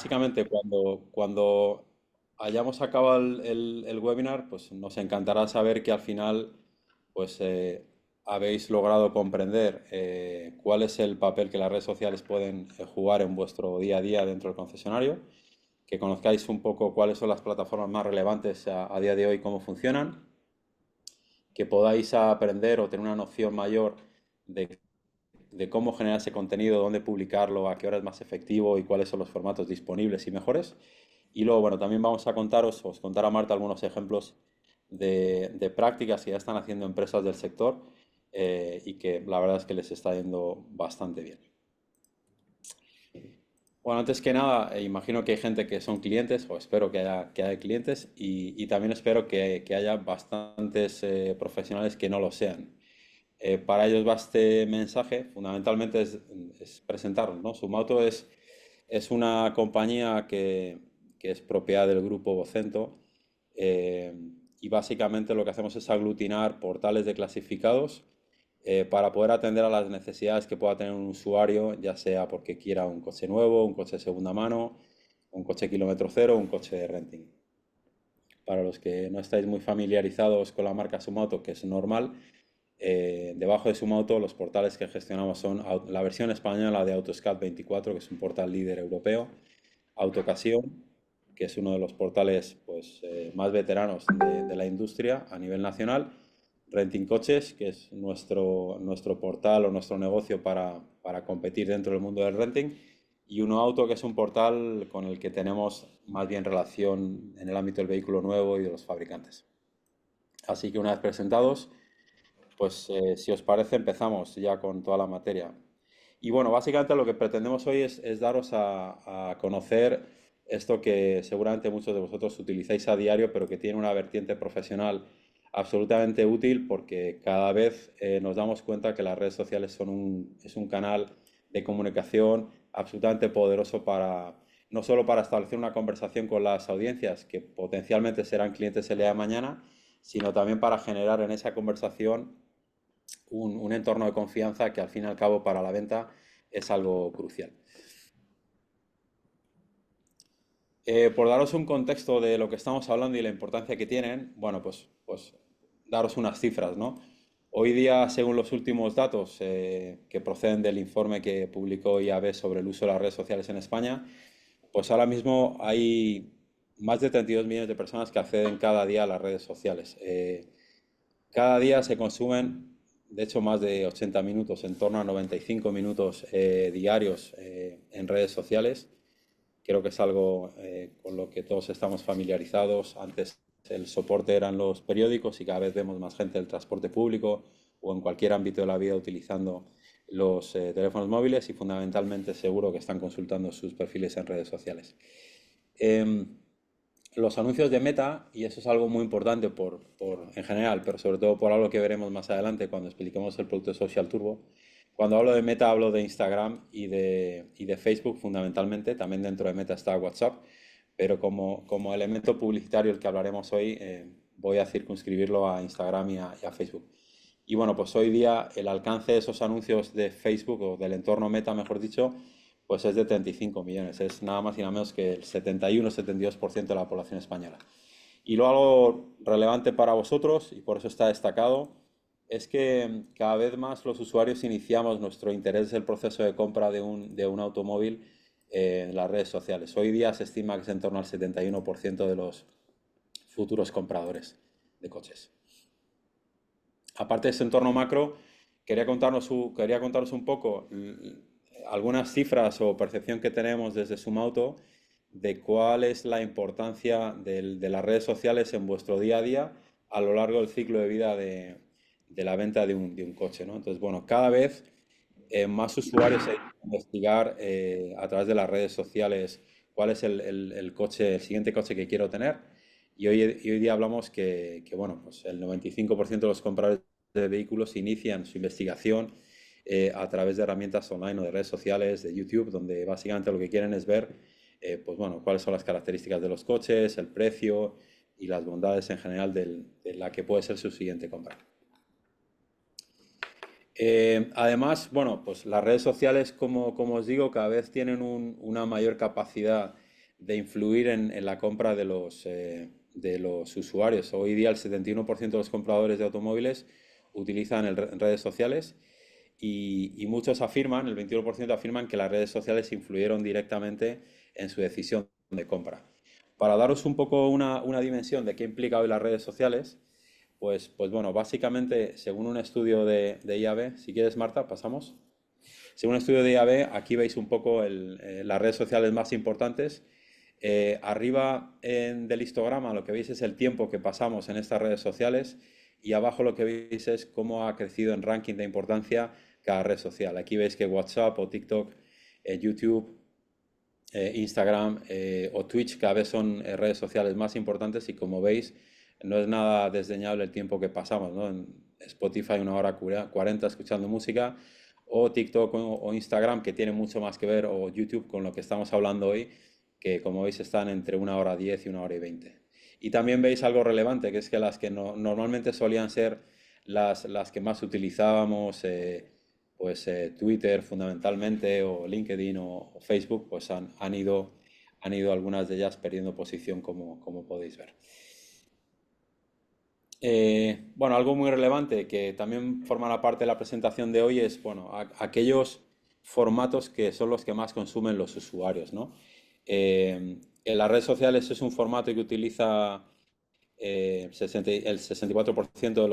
básicamente cuando hayamos acabado el webinar, pues nos encantará saber que al final pues habéis logrado comprender cuál es el papel que las redes sociales pueden jugar en vuestro día a día dentro del concesionario, que conozcáis un poco cuáles son las plataformas más relevantes a día de hoy, cómo funcionan, que podáis aprender o tener una noción mayor de cómo generar ese contenido, dónde publicarlo, a qué hora es más efectivo y cuáles son los formatos disponibles y mejores. Y luego, bueno, también vamos a contaros, os contará Marta algunos ejemplos de prácticas que ya están haciendo empresas del sector y que la verdad es que les está yendo bastante bien. Bueno, antes que nada, imagino que hay gente que son clientes, o espero que haya clientes, y también espero que haya bastantes profesionales que no lo sean. Para ellos va este mensaje, fundamentalmente es presentaros, ¿no? Sumauto es una compañía que es propiedad del grupo Vocento eh, y básicamente lo que hacemos es aglutinar portales de clasificados para poder atender a las necesidades que pueda tener un usuario, ya sea porque quiera un coche nuevo, un coche de segunda mano, un coche kilómetro cero, un coche de renting. Para los que no estáis muy familiarizados con la marca Sumauto, que es normal, debajo de Sumauto los portales que gestionamos son la versión española de Autoscat24, que es un portal líder europeo, Autocasión, que es uno de los portales pues, más veteranos de la industria a nivel nacional, Renting Coches, que es nuestro portal o nuestro negocio para competir dentro del mundo del renting, y Uno Auto, que es un portal con el que tenemos más bien relación en el ámbito del vehículo nuevo y de los fabricantes. Así que una vez presentados, pues si os parece empezamos ya con toda la materia. Y bueno, básicamente lo que pretendemos hoy es daros a conocer esto que seguramente muchos de vosotros utilizáis a diario, pero que tiene una vertiente profesional absolutamente útil porque cada vez nos damos cuenta que las redes sociales es un canal de comunicación absolutamente poderoso para no solo para establecer una conversación con las audiencias que potencialmente serán clientes el día de mañana, sino también para generar en esa conversación un entorno de confianza que al fin y al cabo para la venta es algo crucial. Por daros un contexto de lo que estamos hablando y la importancia que tienen, bueno, pues daros unas cifras, ¿no? Hoy día, según los últimos datos que proceden del informe que publicó IAB sobre el uso de las redes sociales en España, pues ahora mismo hay más de 32 millones de personas que acceden cada día a las redes sociales. Cada día se consumen, de hecho, más de 80 minutos, en torno a 95 minutos diarios en redes sociales. Creo que es algo con lo que todos estamos familiarizados. Antes el soporte eran los periódicos y cada vez vemos más gente del transporte público o en cualquier ámbito de la vida utilizando los teléfonos móviles y fundamentalmente seguro que están consultando sus perfiles en redes sociales. Em, los anuncios de Meta, y eso es algo muy importante en general, pero sobre todo por algo que veremos más adelante cuando expliquemos el producto de Social Turbo. Cuando hablo de Meta hablo de Instagram y de Facebook fundamentalmente, también dentro de Meta está WhatsApp, pero como elemento publicitario el que hablaremos hoy, voy a circunscribirlo a Instagram y a Facebook. Y bueno, pues hoy día el alcance de esos anuncios de Facebook o del entorno Meta, mejor dicho, pues es de 35 millones. Es nada más y nada menos que el 71-72% de la población española. Y luego algo relevante para vosotros, y por eso está destacado, es que cada vez más los usuarios iniciamos nuestro interés en el proceso de compra de un automóvil en las redes sociales. Hoy día se estima que es en torno al 71% de los futuros compradores de coches. Aparte de ese entorno macro, quería contaros un poco algunas cifras o percepción que tenemos desde Sumauto de cuál es la importancia de las redes sociales en vuestro día a día a lo largo del ciclo de vida de la venta de un coche, ¿no? Entonces, bueno, cada vez más usuarios se dedican a investigar a través de las redes sociales cuál es el coche, el siguiente coche que quiero tener. Y hoy día hablamos bueno, pues el 95% de los compradores de vehículos inician su investigación a través de herramientas online o de redes sociales, de YouTube, donde básicamente lo que quieren es ver, pues bueno, cuáles son las características de los coches, el precio y las bondades en general de la que puede ser su siguiente compra. Además, bueno, pues las redes sociales, como os digo, cada vez tienen una mayor capacidad de influir en la compra de los usuarios. Hoy día el 71% de los compradores de automóviles utilizan redes sociales y muchos afirman, el 21% afirman que las redes sociales influyeron directamente en su decisión de compra. Para daros un poco una dimensión de qué implica hoy las redes sociales, pues bueno, básicamente, según un estudio de IAB, si quieres, Marta, pasamos. Según un estudio de IAB, aquí veis un poco las redes sociales más importantes. Arriba del histograma lo que veis es el tiempo que pasamos en estas redes sociales y abajo lo que veis es cómo ha crecido en ranking de importancia cada red social. Aquí veis que WhatsApp o TikTok, YouTube, Instagram o Twitch cada vez son redes sociales más importantes y como veis no es nada desdeñable el tiempo que pasamos, ¿no? En Spotify 1 hora 40 escuchando música o TikTok o Instagram que tienen mucho más que ver o YouTube con lo que estamos hablando hoy que como veis están entre 1 hora 10 y 1 hora 20. Y también veis algo relevante que es que las que normalmente solían ser las que más utilizábamos Twitter fundamentalmente o LinkedIn o Facebook, pues han ido algunas de ellas perdiendo posición como podéis ver. Bueno, algo muy relevante que también forma parte de la presentación de hoy es, bueno, aquellos formatos que son los que más consumen los usuarios, ¿no? En las redes sociales es un formato que utiliza el 64%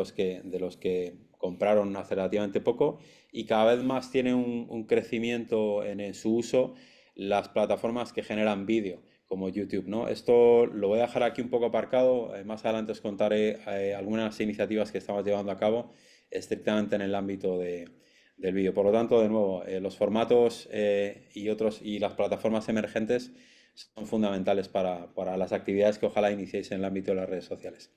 de los que compraron hace relativamente poco y cada vez más tiene un crecimiento en su uso las plataformas que generan vídeo, como YouTube, ¿no? Esto lo voy a dejar aquí un poco aparcado, más adelante os contaré algunas iniciativas que estamos llevando a cabo estrictamente en el ámbito del vídeo. Por lo tanto, de nuevo, los formatos y las plataformas emergentes son fundamentales para las actividades que ojalá iniciéis en el ámbito de las redes sociales.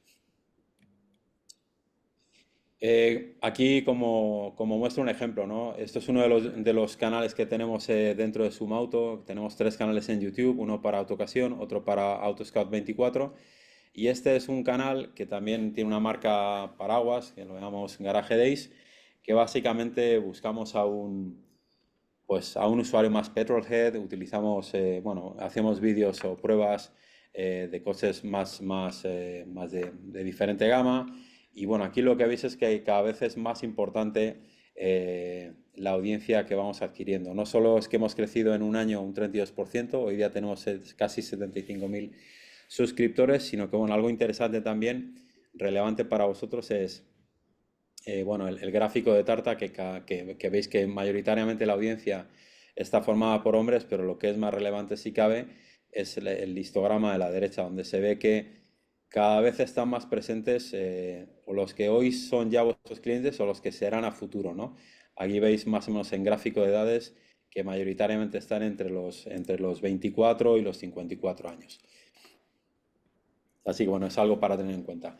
Aquí como muestro un ejemplo, ¿no? Esto es uno de los canales que tenemos dentro de Sumauto. Tenemos 3 canales en YouTube, uno para Autocasión, otro para AutoScout24. Y este es un canal que también tiene una marca paraguas, que lo llamamos Garage Days, que básicamente buscamos pues a un usuario más petrolhead, utilizamos, bueno, hacemos vídeos o pruebas de coches más de diferente gama. Y bueno, aquí lo que veis es que cada vez es más importante la audiencia que vamos adquiriendo. No solo es que hemos crecido en un año un 32%, hoy día tenemos casi 75.000 suscriptores, sino que bueno, algo interesante también, relevante para vosotros es bueno, el gráfico de tarta que veis que mayoritariamente la audiencia está formada por hombres, pero lo que es más relevante si cabe es el histograma de la derecha, donde se ve que cada vez están más presentes o los que hoy son ya vuestros clientes o los que serán a futuro, ¿no? Aquí veis más o menos en gráfico de edades que mayoritariamente están entre los 24 y los 54 años. Así que bueno, es algo para tener en cuenta.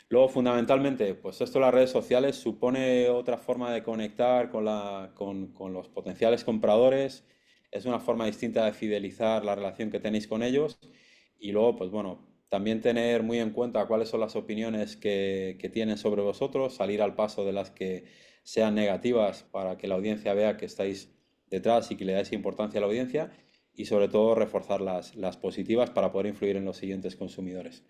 Luego, fundamentalmente, pues esto de las redes sociales supone otra forma de conectar con los potenciales compradores, es una forma distinta de fidelizar la relación que tenéis con ellos y luego, pues bueno, también tener muy en cuenta cuáles son las opiniones que tienen sobre vosotros, salir al paso de las que sean negativas para que la audiencia vea que estáis detrás y que le dais importancia a la audiencia y sobre todo reforzar las positivas para poder influir en los siguientes consumidores.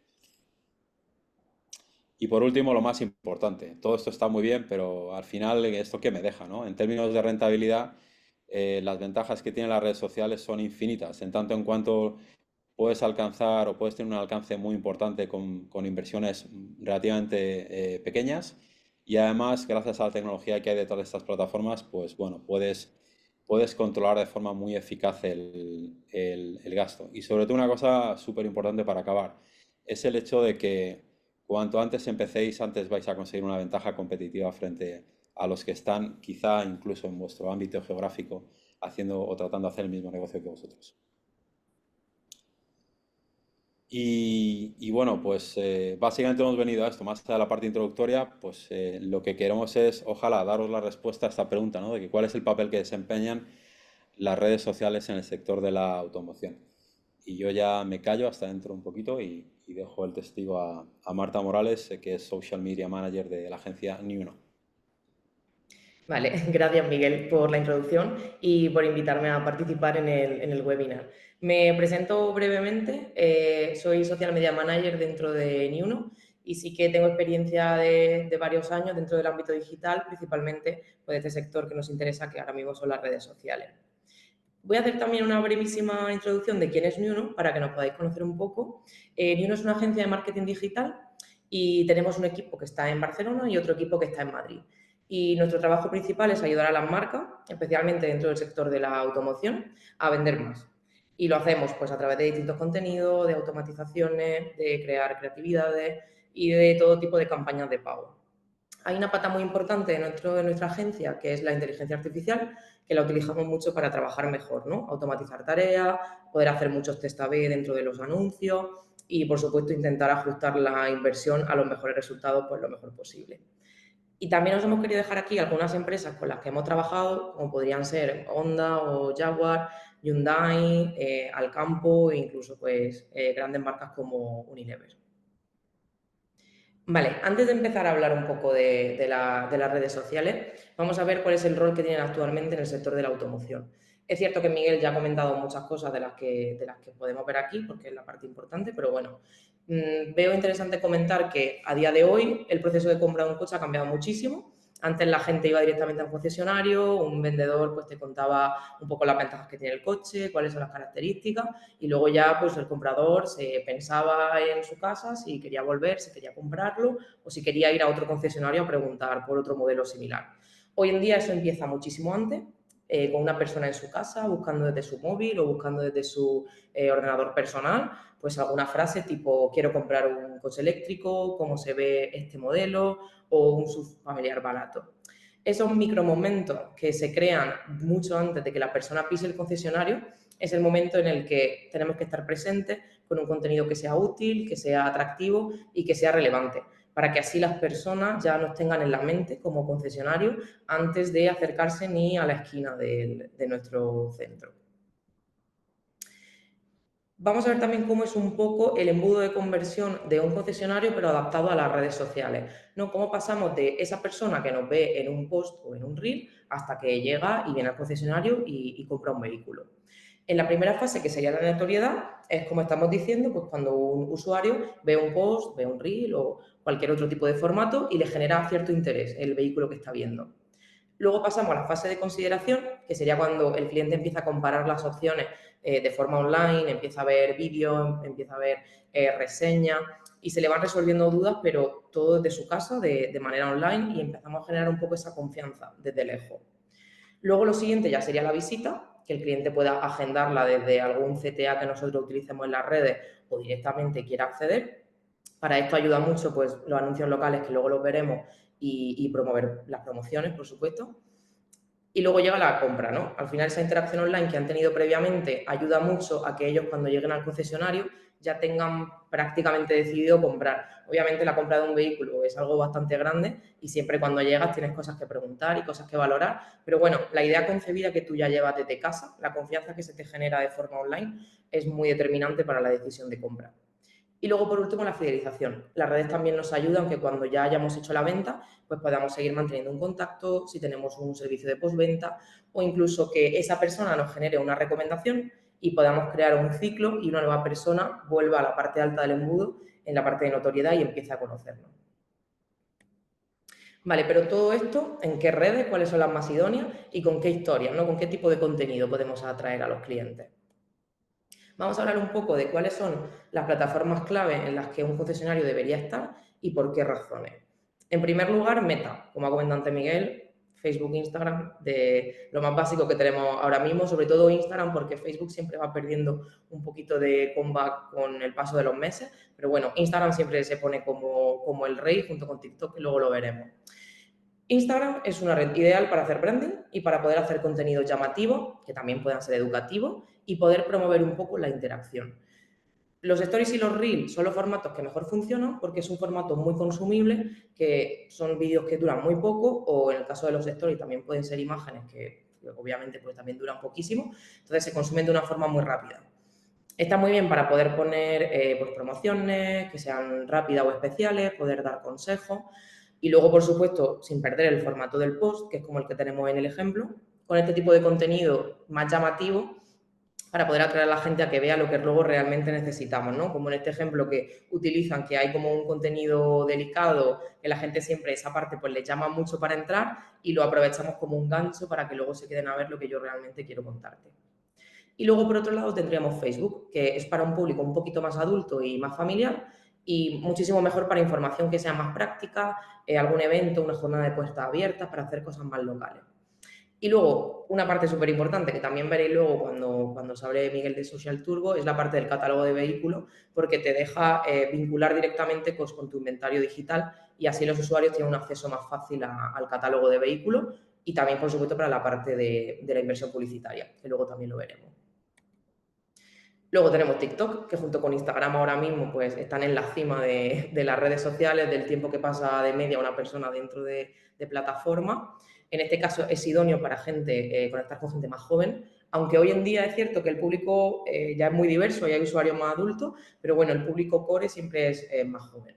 Y por último, lo más importante, todo esto está muy bien, pero al final, ¿esto qué me deja, no? En términos de rentabilidad, las ventajas que tienen las redes sociales son infinitas, en tanto en cuanto puedes alcanzar o puedes tener un alcance muy importante con inversiones relativamente pequeñas y además, gracias a la tecnología que hay detrás de estas plataformas, pues bueno, puedes controlar de forma muy eficaz el gasto. Y sobre todo una cosa súper importante para acabar, es el hecho de que cuanto antes empecéis, antes vais a conseguir una ventaja competitiva frente a los que están quizá incluso en vuestro ámbito geográfico haciendo o tratando de hacer el mismo negocio que vosotros. Y bueno, pues básicamente hemos venido a esto, más allá de la parte introductoria, pues lo que queremos es, ojalá, daros la respuesta a esta pregunta, ¿no? De que cuál es el papel que desempeñan las redes sociales en el sector de la automoción. Y yo ya me callo hasta dentro un poquito y dejo el testigo a Marta Morales, que es Social Media Manager de la agencia Niuno. Vale, gracias Miguel por la introducción y por invitarme a participar en el webinar. Me presento brevemente, soy Social Media Manager dentro de Niuno y sí que tengo experiencia de varios años dentro del ámbito digital, principalmente pues, de este sector que nos interesa, que ahora mismo son las redes sociales. Voy a hacer también una brevísima introducción de quién es Niuno para que nos podáis conocer un poco. Niuno es una agencia de marketing digital y tenemos un equipo que está en Barcelona y otro equipo que está en Madrid. Y nuestro trabajo principal es ayudar a las marcas, especialmente dentro del sector de la automoción, a vender más. Y lo hacemos pues a través de distintos contenidos, de automatizaciones, de crear creatividades y de todo tipo de campañas de pago. Hay una pata muy importante de nuestra agencia, que es la inteligencia artificial, que la utilizamos mucho para trabajar mejor, ¿no? Automatizar tareas, poder hacer muchos test A/B dentro de los anuncios y, por supuesto, intentar ajustar la inversión a los mejores resultados, pues lo mejor posible. Y también os hemos querido dejar aquí algunas empresas con las que hemos trabajado, como podrían ser Honda o Jaguar, Hyundai, Alcampo e incluso pues, grandes marcas como Unilever. Vale, antes de empezar a hablar un poco de las redes sociales, vamos a ver cuál es el rol que tienen actualmente en el sector de la automoción. Es cierto que Miguel ya ha comentado muchas cosas de las que podemos ver aquí, porque es la parte importante, pero bueno, veo interesante comentar que a día de hoy el proceso de compra de un coche ha cambiado muchísimo. Antes la gente iba directamente a un concesionario, un vendedor pues te contaba un poco las ventajas que tiene el coche, cuáles son las características y luego ya pues el comprador se pensaba en su casa si quería volver, si quería comprarlo o si quería ir a otro concesionario a preguntar por otro modelo similar. Hoy en día eso empieza muchísimo antes, con una persona en su casa, buscando desde su móvil o buscando desde su ordenador personal, pues alguna frase tipo quiero comprar un coche eléctrico, cómo se ve este modelo o un subfamiliar barato. Esos micromomentos que se crean mucho antes de que la persona pise el concesionario es el momento en el que tenemos que estar presentes con un contenido que sea útil, que sea atractivo y que sea relevante, para que así las personas ya nos tengan en la mente como concesionario antes de acercarse ni a la esquina de nuestro centro. Vamos a ver también cómo es un poco el embudo de conversión de un concesionario, pero adaptado a las redes sociales, ¿no? Cómo pasamos de esa persona que nos ve en un post o en un reel hasta que llega y viene al concesionario y compra un vehículo. En la primera fase, que sería la notoriedad, es como estamos diciendo, pues cuando un usuario ve un post, ve un reel o cualquier otro tipo de formato y le genera cierto interés el vehículo que está viendo. Luego pasamos a la fase de consideración, que sería cuando el cliente empieza a comparar las opciones de forma online, empieza a ver vídeos, empieza a ver reseñas y se le van resolviendo dudas, pero todo desde su casa, de manera online, y empezamos a generar un poco esa confianza desde lejos. Luego lo siguiente ya sería la visita, que el cliente pueda agendarla desde algún CTA que nosotros utilicemos en las redes o directamente quiera acceder. Para esto ayuda mucho pues, los anuncios locales, que luego los veremos, y promover las promociones, por supuesto. Y luego llega la compra, ¿no? Al final esa interacción online que han tenido previamente ayuda mucho a que ellos cuando lleguen al concesionario ya tengan prácticamente decidido comprar. Obviamente la compra de un vehículo es algo bastante grande y siempre cuando llegas tienes cosas que preguntar y cosas que valorar, pero bueno, la idea concebida que tú ya llevas desde casa, la confianza que se te genera de forma online es muy determinante para la decisión de compra. Y luego, por último, la fidelización. Las redes también nos ayudan que cuando ya hayamos hecho la venta, pues podamos seguir manteniendo un contacto, si tenemos un servicio de postventa o incluso que esa persona nos genere una recomendación y podamos crear un ciclo y una nueva persona vuelva a la parte alta del embudo, en la parte de notoriedad y empiece a conocernos. Vale, pero todo esto, ¿en qué redes? ¿Cuáles son las más idóneas? ¿Y con qué historias? ¿No? ¿Con qué tipo de contenido podemos atraer a los clientes? Vamos a hablar un poco de cuáles son las plataformas clave en las que un concesionario debería estar y por qué razones. En primer lugar, Meta, como ha comentado antes Miguel, Facebook, Instagram, de lo más básico que tenemos ahora mismo, sobre todo Instagram, porque Facebook siempre va perdiendo un poquito de comeback con el paso de los meses, pero bueno, Instagram siempre se pone como el rey junto con TikTok, que luego lo veremos. Instagram es una red ideal para hacer branding y para poder hacer contenido llamativo, que también puedan ser educativos, y poder promover un poco la interacción. Los stories y los reels son los formatos que mejor funcionan porque es un formato muy consumible, que son vídeos que duran muy poco, o en el caso de los stories también pueden ser imágenes que obviamente pues también duran poquísimo, entonces se consumen de una forma muy rápida. Está muy bien para poder poner pues, promociones que sean rápidas o especiales, poder dar consejos, Y luego, por supuesto, sin perder el formato del post, que es como el que tenemos en el ejemplo, con este tipo de contenido más llamativo para poder atraer a la gente a que vea lo que luego realmente necesitamos, ¿no? Como en este ejemplo que utilizan, que hay como un contenido delicado, que la gente siempre esa parte pues les llama mucho para entrar y lo aprovechamos como un gancho para que luego se queden a ver lo que yo realmente quiero contarte. Y luego, por otro lado, tendríamos Facebook, que es para un público un poquito más adulto y más familiar y muchísimo mejor para información que sea más práctica, algún evento, una jornada de puertas abiertas, para hacer cosas más locales. Y luego, una parte súper importante que también veréis luego cuando os hable Miguel de Social Turbo, es la parte del catálogo de vehículos, porque te deja vincular directamente con tu inventario digital y así los usuarios tienen un acceso más fácil al catálogo de vehículos y también, por supuesto, para la parte de la inversión publicitaria, que luego también lo veremos. Luego tenemos TikTok, que junto con Instagram ahora mismo pues están en la cima de las redes sociales, del tiempo que pasa de media una persona dentro de plataforma. En este caso es idóneo para gente, conectar con gente más joven, aunque hoy en día es cierto que el público ya es muy diverso y hay usuarios más adultos, pero bueno, el público core siempre es más joven.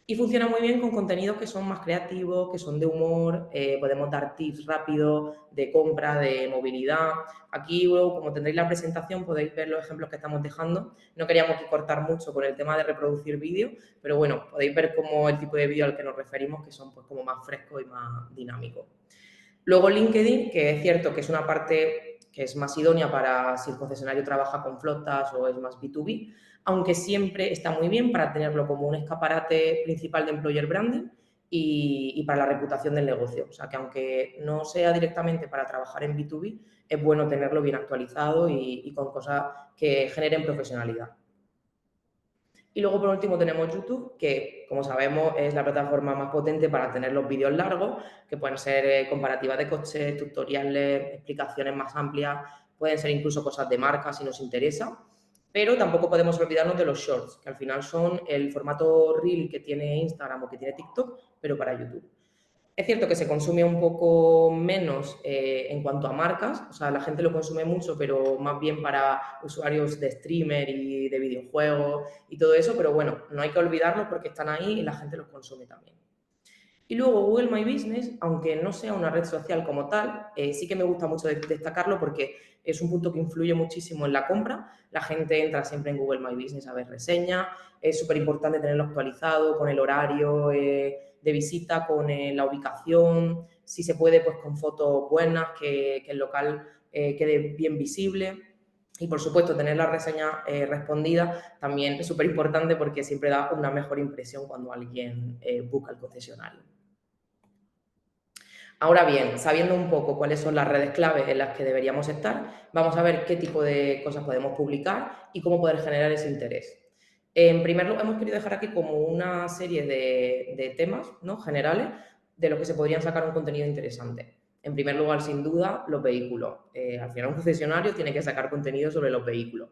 Y funciona muy bien con contenidos que son más creativos, que son de humor, podemos dar tips rápidos de compra, de movilidad. Aquí luego, como tendréis la presentación, podéis ver los ejemplos que estamos dejando. No queríamos que cortar mucho con el tema de reproducir vídeo, pero bueno, podéis ver cómo el tipo de vídeo al que nos referimos, que son pues como más frescos y más dinámicos. Luego LinkedIn, que es cierto que es una parte que es más idónea para si el concesionario trabaja con flotas o es más B2B, aunque siempre está muy bien para tenerlo como un escaparate principal de employer branding y para la reputación del negocio. O sea, que aunque no sea directamente para trabajar en B2B, es bueno tenerlo bien actualizado y con cosas que generen profesionalidad. Y luego, por último, tenemos YouTube, que, como sabemos, es la plataforma más potente para tener los vídeos largos, que pueden ser comparativas de coches, tutoriales, explicaciones más amplias, pueden ser incluso cosas de marca si nos interesa. Pero tampoco podemos olvidarnos de los shorts, que al final son el formato reel que tiene Instagram o que tiene TikTok, pero para YouTube. Es cierto que se consume un poco menos en cuanto a marcas, o sea, la gente lo consume mucho, pero más bien para usuarios de streamer y de videojuegos y todo eso, pero bueno, no hay que olvidarlos porque están ahí y la gente los consume también. Y luego Google My Business, aunque no sea una red social como tal, sí que me gusta mucho destacarlo porque es un punto que influye muchísimo en la compra. La gente entra siempre en Google My Business a ver reseñas. Es súper importante tenerlo actualizado con el horario de visita, con la ubicación, si se puede, pues con fotos buenas, que el local quede bien visible. Y por supuesto, tener la reseña respondida también es súper importante porque siempre da una mejor impresión cuando alguien busca el concesionario. Ahora bien, sabiendo un poco cuáles son las redes clave en las que deberíamos estar, vamos a ver qué tipo de cosas podemos publicar y cómo poder generar ese interés. En primer lugar, hemos querido dejar aquí como una serie de temas, ¿no?, generales de los que se podrían sacar un contenido interesante. En primer lugar, sin duda, los vehículos. Al final, un concesionario tiene que sacar contenido sobre los vehículos,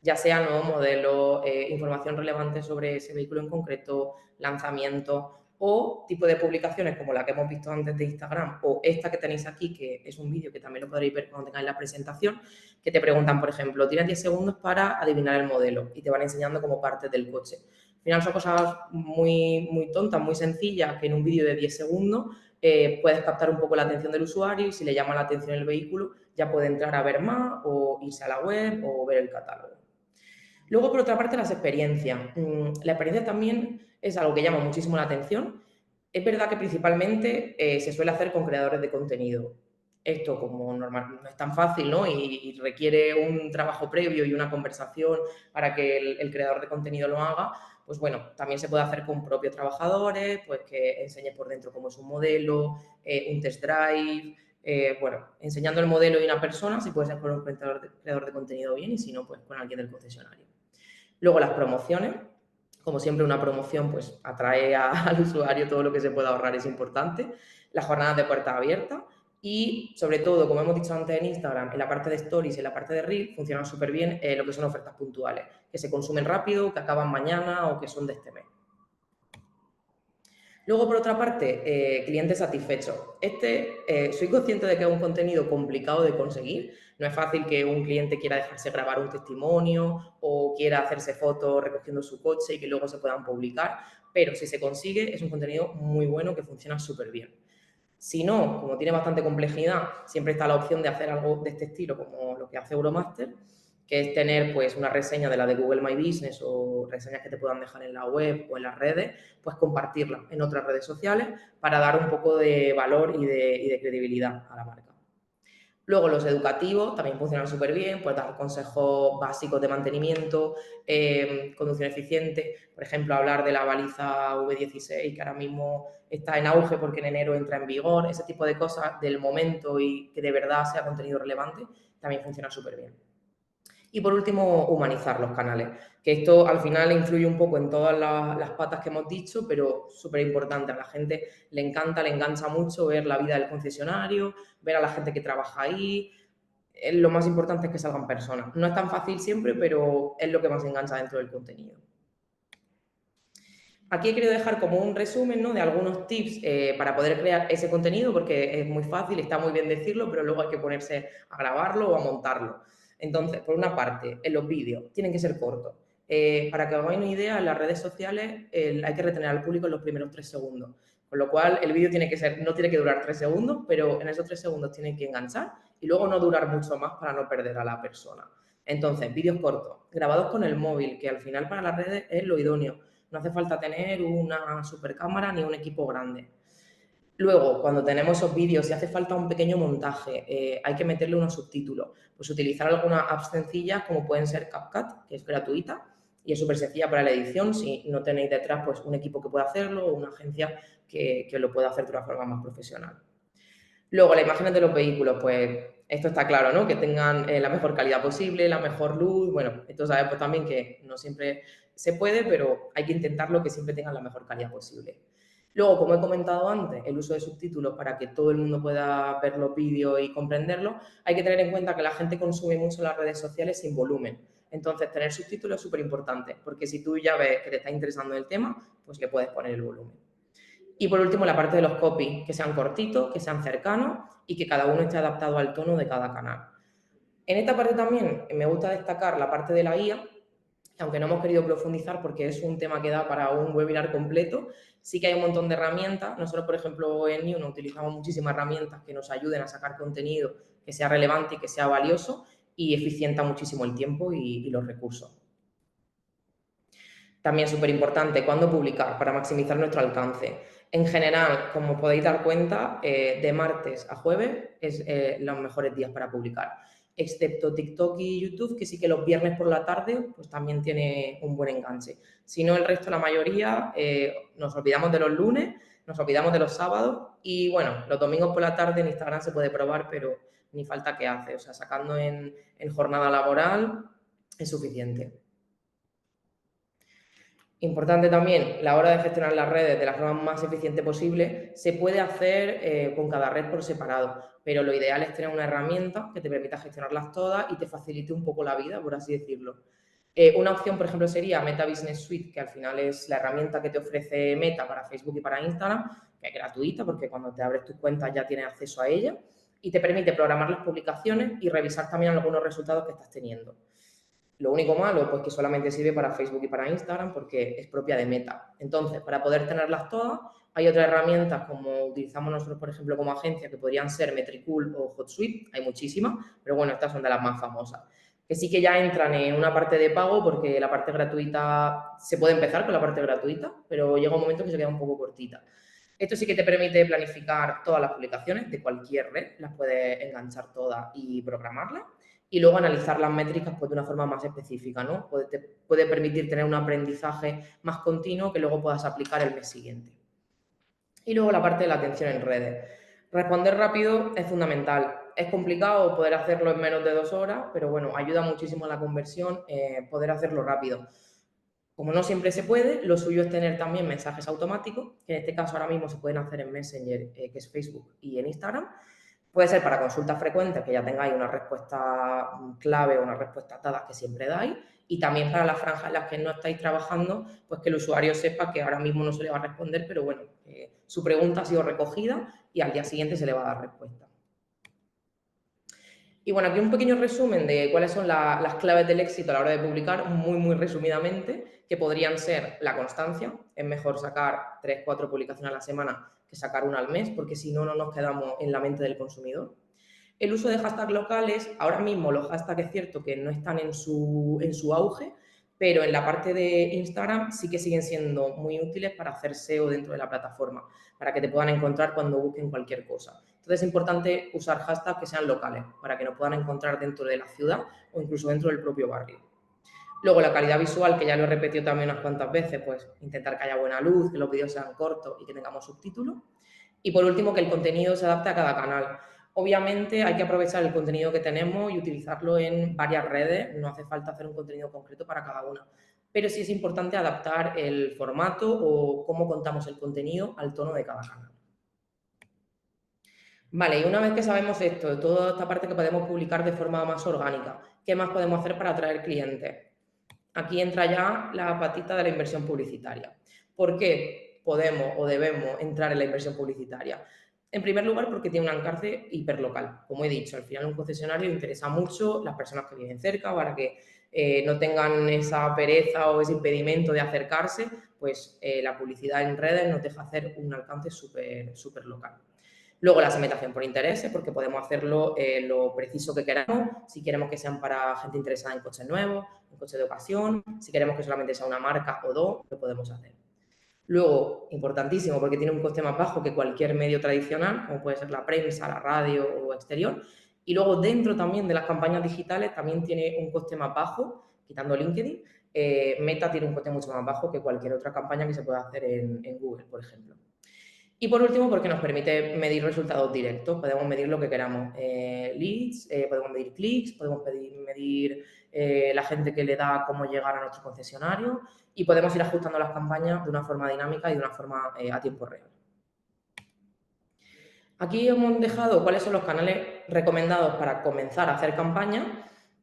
ya sea nuevos modelos, información relevante sobre ese vehículo en concreto, lanzamientos o tipo de publicaciones como la que hemos visto antes de Instagram o esta que tenéis aquí, que es un vídeo que también lo podréis ver cuando tengáis la presentación, que te preguntan, por ejemplo, tienes 10 segundos para adivinar el modelo y te van enseñando como parte del coche. Al final son cosas muy, muy tontas, muy sencillas, que en un vídeo de 10 segundos puedes captar un poco la atención del usuario y si le llama la atención el vehículo ya puede entrar a ver más o irse a la web o ver el catálogo. Luego, por otra parte, las experiencias. La experiencia también es algo que llama muchísimo la atención. Es verdad que principalmente se suele hacer con creadores de contenido. Esto, como normal, no es tan fácil, ¿no? Y requiere un trabajo previo y una conversación para que el creador de contenido lo haga. Pues bueno, también se puede hacer con propios trabajadores, pues que enseñe por dentro cómo es un modelo, un test drive, bueno, enseñando el modelo y una persona, si puede ser con un creador de contenido bien y si no, pues con alguien del concesionario. Luego las promociones, como siempre una promoción pues atrae al usuario, todo lo que se pueda ahorrar es importante. Las jornadas de puertas abiertas y sobre todo, como hemos dicho antes en Instagram, en la parte de Stories y en la parte de Reel funcionan súper bien lo que son ofertas puntuales, que se consumen rápido, que acaban mañana o que son de este mes. Luego, por otra parte, cliente satisfecho. Soy consciente de que es un contenido complicado de conseguir. No es fácil que un cliente quiera dejarse grabar un testimonio o quiera hacerse fotos recogiendo su coche y que luego se puedan publicar, pero si se consigue, es un contenido muy bueno que funciona súper bien. Si no, como tiene bastante complejidad, siempre está la opción de hacer algo de este estilo, como lo que hace Euromaster, que es tener pues una reseña de la de Google My Business o reseñas que te puedan dejar en la web o en las redes, pues compartirlas en otras redes sociales para dar un poco de valor y de credibilidad a la marca. Luego los educativos también funcionan súper bien, pues dar consejos básicos de mantenimiento, conducción eficiente, por ejemplo, hablar de la baliza V16 que ahora mismo está en auge porque en enero entra en vigor, ese tipo de cosas del momento y que de verdad sea contenido relevante, también funciona súper bien. Y por último, humanizar los canales, que esto al final influye un poco en todas las patas que hemos dicho, pero súper importante. A la gente le encanta, le engancha mucho ver la vida del concesionario, ver a la gente que trabaja ahí. Lo más importante es que salgan personas. No es tan fácil siempre, pero es lo que más engancha dentro del contenido. Aquí he querido dejar como un resumen, ¿no?, de algunos tips para poder crear ese contenido, porque es muy fácil, está muy bien decirlo, pero luego hay que ponerse a grabarlo o a montarlo. Entonces, por una parte, en los vídeos tienen que ser cortos. Para que os hagáis una idea, en las redes sociales hay que retener al público en los primeros 3 segundos. Con lo cual, el vídeo no tiene que durar 3 segundos, pero en esos 3 segundos tiene que enganchar y luego no durar mucho más para no perder a la persona. Entonces, vídeos cortos, grabados con el móvil, que al final para las redes es lo idóneo. No hace falta tener una super cámara ni un equipo grande. Luego, cuando tenemos esos vídeos, si hace falta un pequeño montaje, hay que meterle unos subtítulos. Pues utilizar algunas apps sencillas como pueden ser CapCut, que es gratuita y es súper sencilla para la edición. Si no tenéis detrás pues un equipo que pueda hacerlo o una agencia que lo pueda hacer de una forma más profesional. Luego, las imágenes de los vehículos, pues esto está claro, ¿no? Que tengan la mejor calidad posible, la mejor luz. Bueno, esto sabemos también que no siempre se puede, pero hay que intentarlo que siempre tengan la mejor calidad posible. Luego, como he comentado antes, el uso de subtítulos para que todo el mundo pueda ver los vídeos y comprenderlos. Hay que tener en cuenta que la gente consume mucho las redes sociales sin volumen. Entonces, tener subtítulos es súper importante, porque si tú ya ves que te está interesando el tema, pues le puedes poner el volumen. Y por último, la parte de los copies, que sean cortitos, que sean cercanos y que cada uno esté adaptado al tono de cada canal. En esta parte también me gusta destacar la parte de la guía, aunque no hemos querido profundizar porque es un tema que da para un webinar completo. Sí que hay un montón de herramientas. Nosotros, por ejemplo, en Niuno utilizamos muchísimas herramientas que nos ayuden a sacar contenido que sea relevante y que sea valioso y eficienta muchísimo el tiempo y los recursos. También súper importante, ¿cuándo publicar? Para maximizar nuestro alcance. En general, como podéis dar cuenta, de martes a jueves es los mejores días para publicar. Excepto TikTok y YouTube, que sí que los viernes por la tarde pues también tiene un buen enganche. Si no, el resto, la mayoría, nos olvidamos de los lunes, nos olvidamos de los sábados y, bueno, los domingos por la tarde en Instagram se puede probar, pero ni falta que hace. O sea, sacando en jornada laboral es suficiente. Importante también, la hora de gestionar las redes de la forma más eficiente posible, se puede hacer con cada red por separado, pero lo ideal es tener una herramienta que te permita gestionarlas todas y te facilite un poco la vida, por así decirlo. Una opción, por ejemplo, sería Meta Business Suite, que al final es la herramienta que te ofrece Meta para Facebook y para Instagram, que es gratuita porque cuando te abres tus cuentas ya tienes acceso a ella y te permite programar las publicaciones y revisar también algunos resultados que estás teniendo. Lo único malo, pues que solamente sirve para Facebook y para Instagram porque es propia de Meta. Entonces, para poder tenerlas todas, hay otras herramientas como utilizamos nosotros, por ejemplo, como agencia, que podrían ser Metricool o HotSuite. Hay muchísimas, pero bueno, estas son de las más famosas. Que sí que ya entran en una parte de pago porque la parte gratuita, se puede empezar con la parte gratuita, pero llega un momento que se queda un poco cortita. Esto sí que te permite planificar todas las publicaciones de cualquier red, las puedes enganchar todas y programarlas y luego analizar las métricas pues, de una forma más específica, ¿no? Te puede permitir tener un aprendizaje más continuo que luego puedas aplicar el mes siguiente. Y luego la parte de la atención en redes. Responder rápido es fundamental. Es complicado poder hacerlo en menos de 2 horas, pero bueno, ayuda muchísimo a la conversión poder hacerlo rápido. Como no siempre se puede, lo suyo es tener también mensajes automáticos, que en este caso ahora mismo se pueden hacer en Messenger, que es Facebook, y en Instagram. Puede ser para consultas frecuentes, que ya tengáis una respuesta clave o una respuesta dadas que siempre dais, Y también para las franjas en las que no estáis trabajando, pues que el usuario sepa que ahora mismo no se le va a responder, pero bueno, su pregunta ha sido recogida y al día siguiente se le va a dar respuesta. Y bueno, aquí un pequeño resumen de cuáles son las claves del éxito a la hora de publicar, muy resumidamente, que podrían ser la constancia. Es mejor sacar 3, 4 publicaciones a la semana que sacar una al mes, porque si no, no nos quedamos en la mente del consumidor. El uso de hashtags locales, ahora mismo los hashtags es cierto que no están en su auge, pero en la parte de Instagram sí que siguen siendo muy útiles para hacer SEO dentro de la plataforma, para que te puedan encontrar cuando busquen cualquier cosa. Entonces es importante usar hashtags que sean locales, para que nos puedan encontrar dentro de la ciudad o incluso dentro del propio barrio. Luego la calidad visual, que ya lo he repetido también unas cuantas veces, pues intentar que haya buena luz, que los vídeos sean cortos y que tengamos subtítulos. Y por último, que el contenido se adapte a cada canal. Obviamente hay que aprovechar el contenido que tenemos y utilizarlo en varias redes, no hace falta hacer un contenido concreto para cada una, pero sí es importante adaptar el formato o cómo contamos el contenido al tono de cada canal. Vale, y una vez que sabemos esto, toda esta parte que podemos publicar de forma más orgánica, ¿qué más podemos hacer para atraer clientes? Aquí entra ya la patita de la inversión publicitaria. ¿Por qué podemos o debemos entrar en la inversión publicitaria? En primer lugar, porque tiene un alcance hiperlocal. Como he dicho, al final un concesionario interesa mucho las personas que viven cerca para que no tengan esa pereza o ese impedimento de acercarse, pues la publicidad en redes nos deja hacer un alcance súper local. Luego la segmentación por intereses, porque podemos hacerlo lo preciso que queramos, si queremos que sean para gente interesada en coches nuevos, en coches de ocasión, si queremos que solamente sea una marca o dos, lo podemos hacer. Luego, importantísimo, porque tiene un coste más bajo que cualquier medio tradicional, como puede ser la prensa, la radio o exterior. Y luego, dentro también de las campañas digitales, también tiene un coste más bajo, quitando LinkedIn. Meta tiene un coste mucho más bajo que cualquier otra campaña que se pueda hacer en Google, por ejemplo. Y por último, porque nos permite medir resultados directos. Podemos medir lo que queramos. Leads, podemos medir clics, podemos medir la gente que le da cómo llegar a nuestro concesionario y podemos ir ajustando las campañas de una forma dinámica y de una forma a tiempo real. Aquí hemos dejado cuáles son los canales recomendados para comenzar a hacer campañas,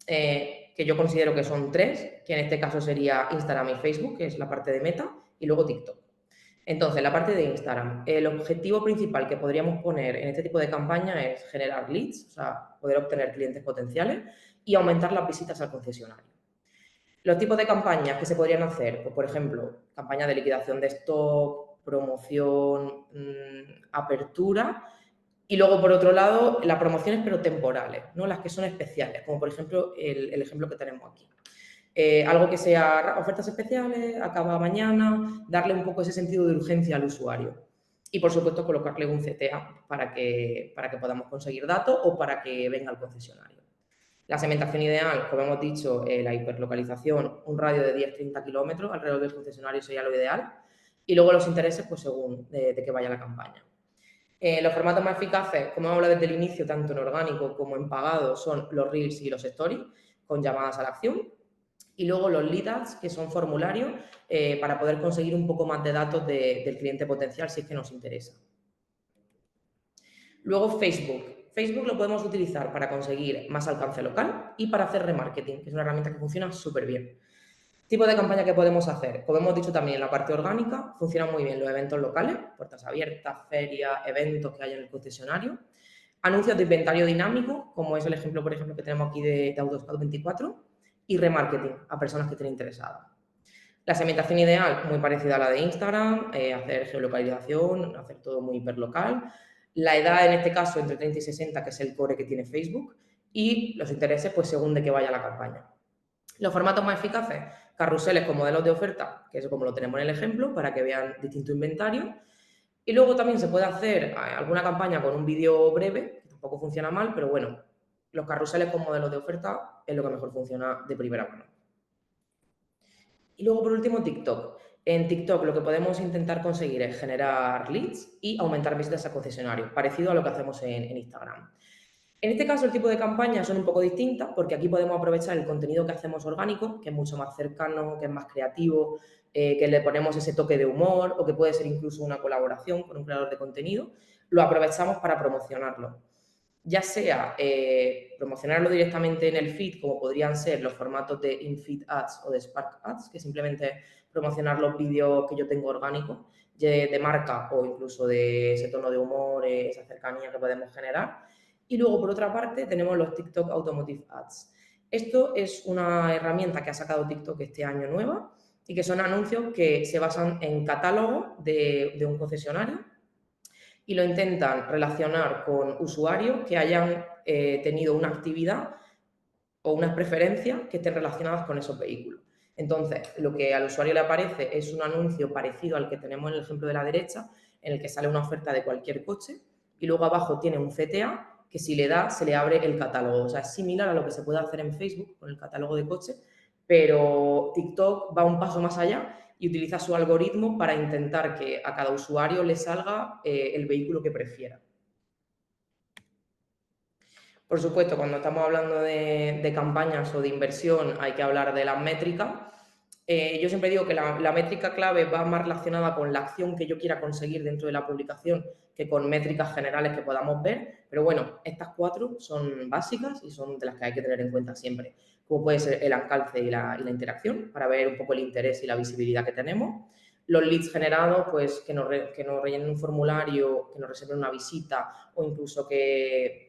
que yo considero que son 3, que en este caso sería Instagram y Facebook, que es la parte de Meta, y luego TikTok. Entonces, la parte de Instagram, el objetivo principal que podríamos poner en este tipo de campaña es generar leads, o sea, poder obtener clientes potenciales y aumentar las visitas al concesionario. Los tipos de campañas que se podrían hacer, pues, por ejemplo, campaña de liquidación de stock, promoción, apertura. Y luego, por otro lado, las promociones pero temporales, ¿no? Las que son especiales, como por ejemplo el ejemplo que tenemos aquí. Algo que sea ofertas especiales, acaba mañana, darle un poco ese sentido de urgencia al usuario. Y por supuesto colocarle un CTA para que podamos conseguir datos o para que venga al concesionario. La segmentación ideal, como hemos dicho, la hiperlocalización, un radio de 10-30 kilómetros alrededor del concesionario sería lo ideal. Y luego los intereses, pues según de que vaya la campaña. Los formatos más eficaces, como hemos hablado desde el inicio, tanto en orgánico como en pagado, son los Reels y los Stories, con llamadas a la acción. Y luego los lead ads, que son formularios para poder conseguir un poco más de datos del cliente potencial si es que nos interesa. Luego Facebook. Facebook lo podemos utilizar para conseguir más alcance local y para hacer remarketing, que es una herramienta que funciona súper bien. Tipo de campaña que podemos hacer. Como hemos dicho también en la parte orgánica, funcionan muy bien los eventos locales, puertas abiertas, ferias, eventos que hay en el concesionario. Anuncios de inventario dinámico, como es el ejemplo, por ejemplo, que tenemos aquí de Autoscout24, y remarketing a personas que estén interesadas. La segmentación ideal, muy parecida a la de Instagram, hacer geolocalización, hacer todo muy hiperlocal. La edad, en este caso, entre 30 y 60, que es el core que tiene Facebook, y los intereses, pues según de que vaya la campaña. Los formatos más eficaces, carruseles con modelos de oferta, que es como lo tenemos en el ejemplo, para que vean distinto inventario. Y luego también se puede hacer alguna campaña con un vídeo breve, que tampoco funciona mal, pero bueno, los carruseles con modelos de oferta es lo que mejor funciona de primera mano. Y luego, por último, TikTok. En TikTok lo que podemos intentar conseguir es generar leads y aumentar visitas a concesionarios, parecido a lo que hacemos en Instagram. En este caso, el tipo de campañas son un poco distintas porque aquí podemos aprovechar el contenido que hacemos orgánico, que es mucho más cercano, que es más creativo, que le ponemos ese toque de humor o que puede ser incluso una colaboración con un creador de contenido. Lo aprovechamos para promocionarlo. ya sea promocionarlo directamente en el feed, como podrían ser los formatos de in-feed ads o de Spark Ads, que simplemente promocionar los vídeos que yo tengo orgánicos de marca o incluso de ese tono de humor, esa cercanía que podemos generar. Y luego, por otra parte, tenemos los TikTok Automotive Ads. Esto es una herramienta que ha sacado TikTok este año nueva y que son anuncios que se basan en catálogo de un concesionario y lo intentan relacionar con usuarios que hayan tenido una actividad o unas preferencias que estén relacionadas con esos vehículos. Entonces, lo que al usuario le aparece es un anuncio parecido al que tenemos en el ejemplo de la derecha, en el que sale una oferta de cualquier coche y luego abajo tiene un CTA que si le da se le abre el catálogo. O sea, es similar a lo que se puede hacer en Facebook con el catálogo de coches, pero TikTok va un paso más allá y utiliza su algoritmo para intentar que a cada usuario le salga el vehículo que prefiera. Por supuesto, cuando estamos hablando de campañas o de inversión hay que hablar de las métricas. Yo siempre digo que la métrica clave va más relacionada con la acción que yo quiera conseguir dentro de la publicación que con métricas generales que podamos ver. Pero bueno, estas 4 son básicas y son de las que hay que tener en cuenta siempre, como puede ser el alcance y la interacción, para ver un poco el interés y la visibilidad que tenemos. Los leads generados, pues que nos rellenen un formulario, que nos reserven una visita o incluso que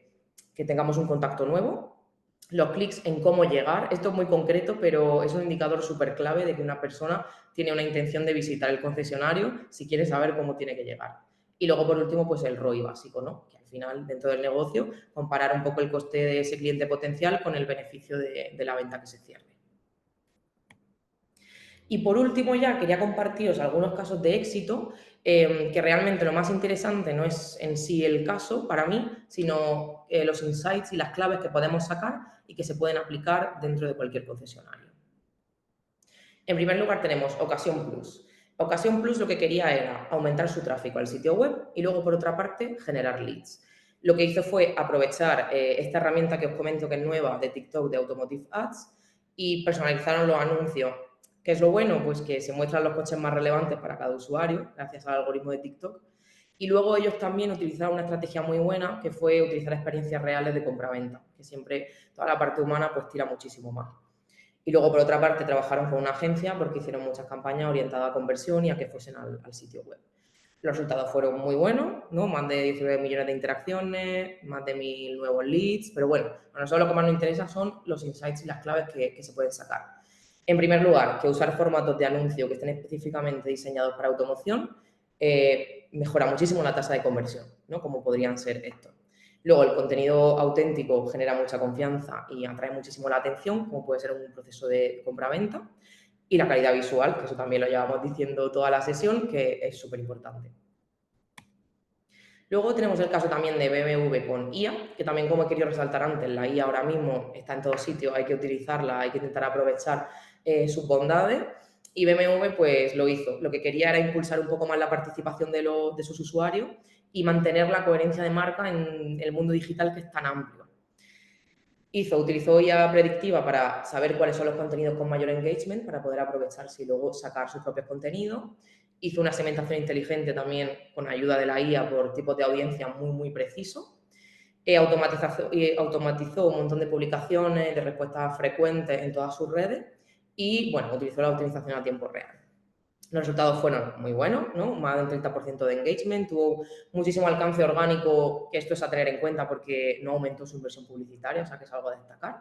tengamos un contacto nuevo. Los clics en cómo llegar, esto es muy concreto, pero es un indicador súper clave de que una persona tiene una intención de visitar el concesionario si quiere saber cómo tiene que llegar. Y luego, por último, pues el ROI básico, ¿no? Que al final, dentro del negocio, comparar un poco el coste de ese cliente potencial con el beneficio de la venta que se cierre. Y por último ya quería compartiros algunos casos de éxito, que realmente lo más interesante no es en sí el caso para mí, sino los insights y las claves que podemos sacar y que se pueden aplicar dentro de cualquier concesionario. En primer lugar tenemos Ocasión Plus. Ocasión Plus lo que quería era aumentar su tráfico al sitio web y luego por otra parte generar leads. Lo que hizo fue aprovechar esta herramienta que os comento que es nueva de TikTok de Automotive Ads y personalizaron los anuncios. ¿Qué es lo bueno? Pues que se muestran los coches más relevantes para cada usuario gracias al algoritmo de TikTok. Y luego ellos también utilizaron una estrategia muy buena que fue utilizar experiencias reales de compraventa, que siempre toda la parte humana pues tira muchísimo más. Y luego, por otra parte, trabajaron con una agencia porque hicieron muchas campañas orientadas a conversión y a que fuesen al sitio web. Los resultados fueron muy buenos, ¿no? Más de 19 millones de interacciones, más de 1.000 nuevos leads, pero bueno, a nosotros lo que más nos interesa son los insights y las claves que se pueden sacar. En primer lugar, que usar formatos de anuncio que estén específicamente diseñados para automoción mejora muchísimo la tasa de conversión, ¿no? Como podrían ser estos. Luego, el contenido auténtico genera mucha confianza y atrae muchísimo la atención, como puede ser un proceso de compra-venta. Y la calidad visual, que eso también lo llevamos diciendo toda la sesión, que es súper importante. Luego tenemos el caso también de BMW con IA, que también, como he querido resaltar antes, la IA ahora mismo está en todos sitios, hay que utilizarla, hay que intentar aprovechar sus bondades. Y BMW pues lo hizo. Lo que quería era impulsar un poco más la participación de sus usuarios y mantener la coherencia de marca en el mundo digital que es tan amplio. Utilizó IA predictiva para saber cuáles son los contenidos con mayor engagement, para poder aprovecharse y luego sacar sus propios contenidos. Hizo una segmentación inteligente también con ayuda de la IA por tipos de audiencia muy preciso. Automatizó un montón de publicaciones, de respuestas frecuentes en todas sus redes y, bueno, utilizó la optimización a tiempo real. Los resultados fueron muy buenos, ¿no? Más del 30% de engagement, tuvo muchísimo alcance orgánico, que esto es a tener en cuenta porque no aumentó su inversión publicitaria, o sea que es algo a destacar.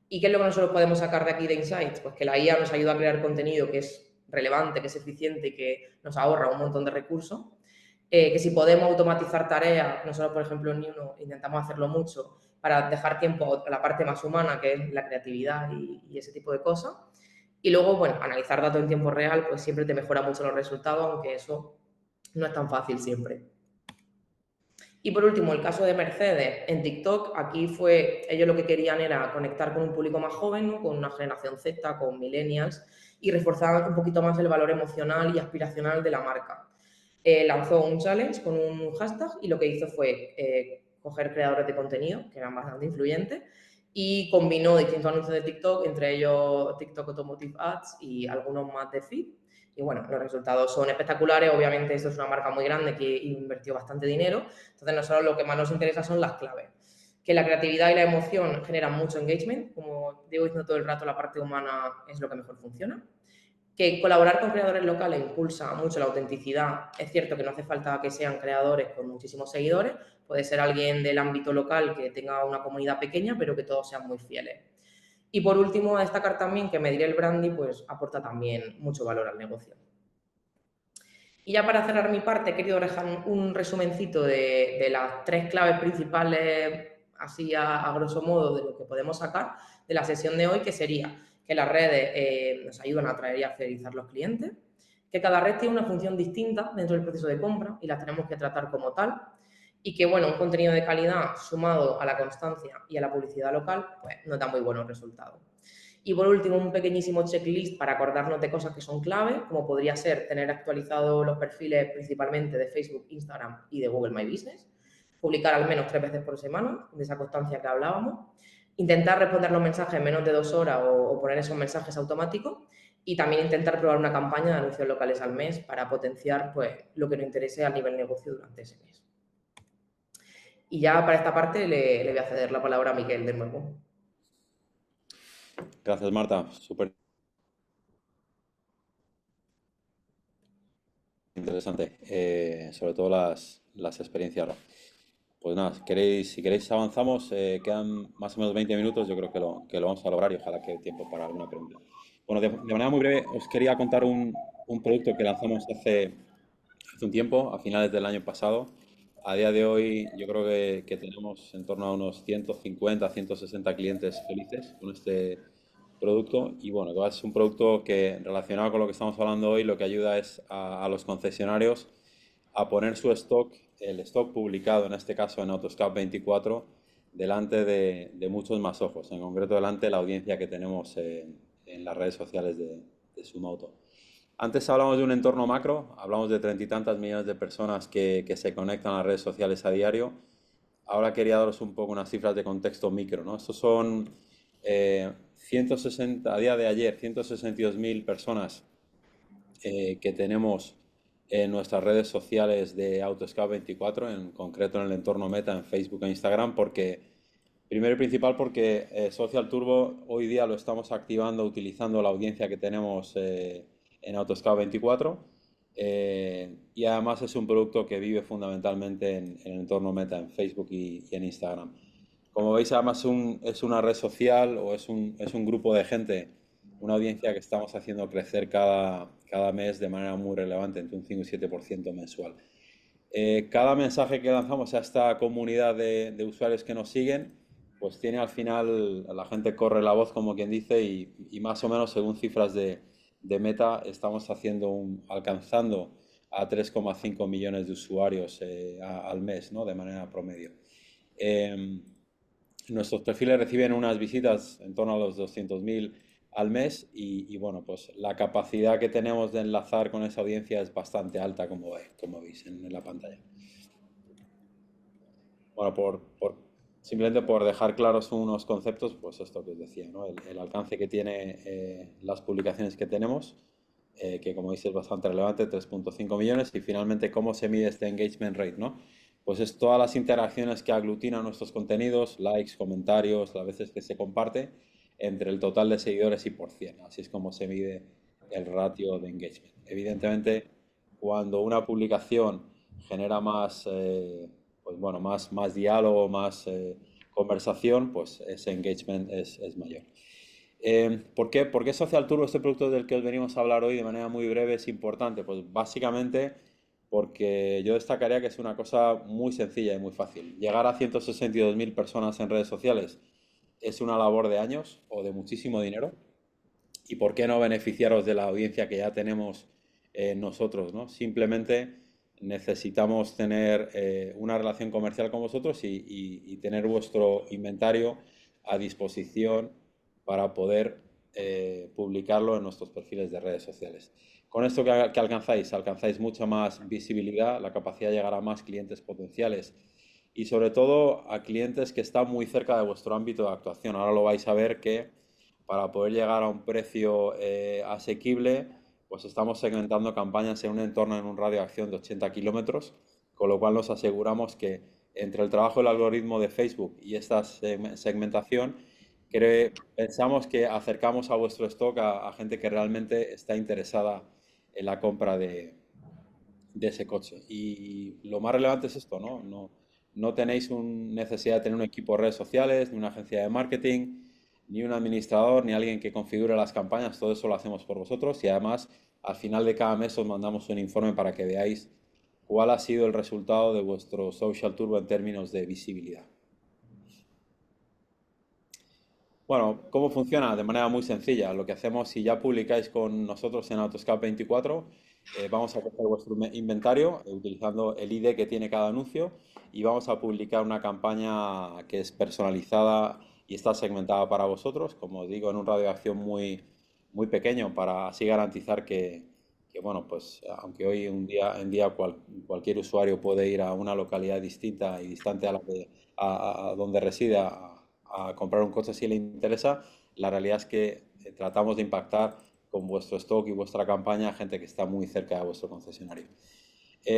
¿Y qué es lo que nosotros podemos sacar de aquí de Insights? Pues que la IA nos ayuda a crear contenido que es relevante, que es eficiente y que nos ahorra un montón de recursos. Que si podemos automatizar tareas, nosotros por ejemplo en Niuno intentamos hacerlo mucho para dejar tiempo a la parte más humana, que es la creatividad y ese tipo de cosas. Y luego, bueno, analizar datos en tiempo real, pues siempre te mejora mucho los resultados, aunque eso no es tan fácil siempre. Y por último, el caso de Mercedes en TikTok, aquí ellos lo que querían era conectar con un público más joven, ¿no? Con una generación Z, con millennials, y reforzar un poquito más el valor emocional y aspiracional de la marca. Lanzó un challenge con un hashtag y lo que hizo fue coger creadores de contenido, que eran bastante influyentes, y combinó distintos anuncios de TikTok, entre ellos TikTok Automotive Ads y algunos más de feed. Y bueno, los resultados son espectaculares. Obviamente, esto es una marca muy grande que invirtió bastante dinero. Entonces, nosotros lo que más nos interesa son las claves. que la creatividad y la emoción generan mucho engagement, como digo diciendo todo el rato, la parte humana es lo que mejor funciona, que colaborar con creadores locales impulsa mucho la autenticidad. Es cierto que no hace falta que sean creadores con muchísimos seguidores, puede ser alguien del ámbito local que tenga una comunidad pequeña, pero que todos sean muy fieles. Y por último, a destacar también que medir el branding pues, aporta también mucho valor al negocio. Y ya para cerrar mi parte, he querido dejar un resumencito de las 3 claves principales, así a grosso modo, de lo que podemos sacar de la sesión de hoy, que sería que las redes nos ayudan a atraer y a fidelizar los clientes, que cada red tiene una función distinta dentro del proceso de compra y las tenemos que tratar como tal, y que, bueno, un contenido de calidad sumado a la constancia y a la publicidad local, pues nos da muy buenos resultados. Y por último, un pequeñísimo checklist para acordarnos de cosas que son clave, como podría ser tener actualizados los perfiles principalmente de Facebook, Instagram y de Google My Business, publicar al menos 3 veces por semana, de esa constancia que hablábamos, intentar responder los mensajes en menos de 2 horas o poner esos mensajes automáticos y también intentar probar una campaña de anuncios locales al mes para potenciar pues, lo que nos interese a nivel negocio durante ese mes. Y ya para esta parte le voy a ceder la palabra a Miguel de nuevo. Gracias, Marta. Súper interesante. Sobre todo las experiencias. Pues nada, si queréis avanzamos, quedan más o menos 20 minutos, yo creo que lo vamos a lograr y ojalá quede tiempo para alguna pregunta. Bueno, de manera muy breve, os quería contar un producto que lanzamos hace un tiempo, a finales del año pasado. A día de hoy yo creo que tenemos en torno a unos 150, 160 clientes felices con este producto y bueno, que es un producto que relacionado con lo que estamos hablando hoy, lo que ayuda es a los concesionarios a poner su stock, el stock publicado en este caso en AutoScout 24, delante de muchos más ojos, en concreto delante de la audiencia que tenemos en las redes sociales de Sumauto. Antes hablamos de un entorno macro, hablamos de 30 y tantas millones de personas que se conectan a las redes sociales a diario. Ahora quería daros un poco unas cifras de contexto micro, ¿no? Estos son 160, a día de ayer, 162.000 personas que tenemos en nuestras redes sociales de AutoScout 24, en concreto en el entorno Meta, en Facebook e Instagram, porque, primero y principal, porque Social Turbo hoy día lo estamos activando utilizando la audiencia que tenemos en AutoScout 24 y además es un producto que vive fundamentalmente en el entorno Meta, en Facebook y en Instagram. Como veis, además es una red social o es un grupo de gente, una audiencia que estamos haciendo crecer cada mes de manera muy relevante, entre un 5 y 7% mensual. Cada mensaje que lanzamos a esta comunidad de usuarios que nos siguen, pues tiene al final, la gente corre la voz como quien dice y más o menos según cifras de Meta estamos alcanzando a 3,5 millones de usuarios al mes, ¿no? De manera promedio. Nuestros perfiles reciben unas visitas en torno a los 200.000 al mes bueno, pues la capacidad que tenemos de enlazar con esa audiencia es bastante alta, como veis en la pantalla. Bueno, simplemente por dejar claros unos conceptos, pues esto que os decía, ¿no? El alcance que tiene las publicaciones que tenemos, que como veis es bastante relevante, 3,5 millones, y finalmente cómo se mide este engagement rate, ¿no? Pues es todas las interacciones que aglutinan nuestros contenidos, likes, comentarios, las veces que se comparte, entre el total de seguidores y por 100. Así es como se mide el ratio de engagement. Evidentemente, cuando una publicación genera pues bueno, más diálogo, más conversación, pues ese engagement es mayor. ¿Por qué Social Turbo, este producto del que os venimos a hablar hoy de manera muy breve, es importante? Pues básicamente porque yo destacaría que es una cosa muy sencilla y muy fácil. Llegar a 162.000 personas en redes sociales es una labor de años o de muchísimo dinero. ¿Y por qué no beneficiaros de la audiencia que ya tenemos nosotros, ¿no? Simplemente necesitamos tener una relación comercial con vosotros y tener vuestro inventario a disposición para poder publicarlo en nuestros perfiles de redes sociales. Con esto que alcanzáis mucha más visibilidad, la capacidad de llegar a más clientes potenciales y sobre todo a clientes que están muy cerca de vuestro ámbito de actuación. Ahora lo vais a ver que para poder llegar a un precio asequible, pues estamos segmentando campañas en un entorno, en un radio de acción de 80 kilómetros, con lo cual nos aseguramos que entre el trabajo del algoritmo de Facebook y esta segmentación, pensamos que acercamos a vuestro stock a gente que realmente está interesada en la compra de ese coche. Y lo más relevante es esto, ¿no? No tenéis necesidad de tener un equipo de redes sociales, ni una agencia de marketing, ni un administrador, ni alguien que configure las campañas. Todo eso lo hacemos por vosotros y además al final de cada mes os mandamos un informe para que veáis cuál ha sido el resultado de vuestro Social Turbo en términos de visibilidad. Bueno, ¿cómo funciona? De manera muy sencilla. Lo que hacemos, si ya publicáis con nosotros en AutoScout 24, vamos a coger vuestro inventario utilizando el ID que tiene cada anuncio y vamos a publicar una campaña que es personalizada y está segmentada para vosotros, como digo, en un radio de acción muy pequeño para así garantizar bueno, pues aunque hoy en día cualquier usuario puede ir a una localidad distinta y distante a donde reside a comprar un coche si le interesa, la realidad es que tratamos de impactar con vuestro stock y vuestra campaña a gente que está muy cerca de vuestro concesionario.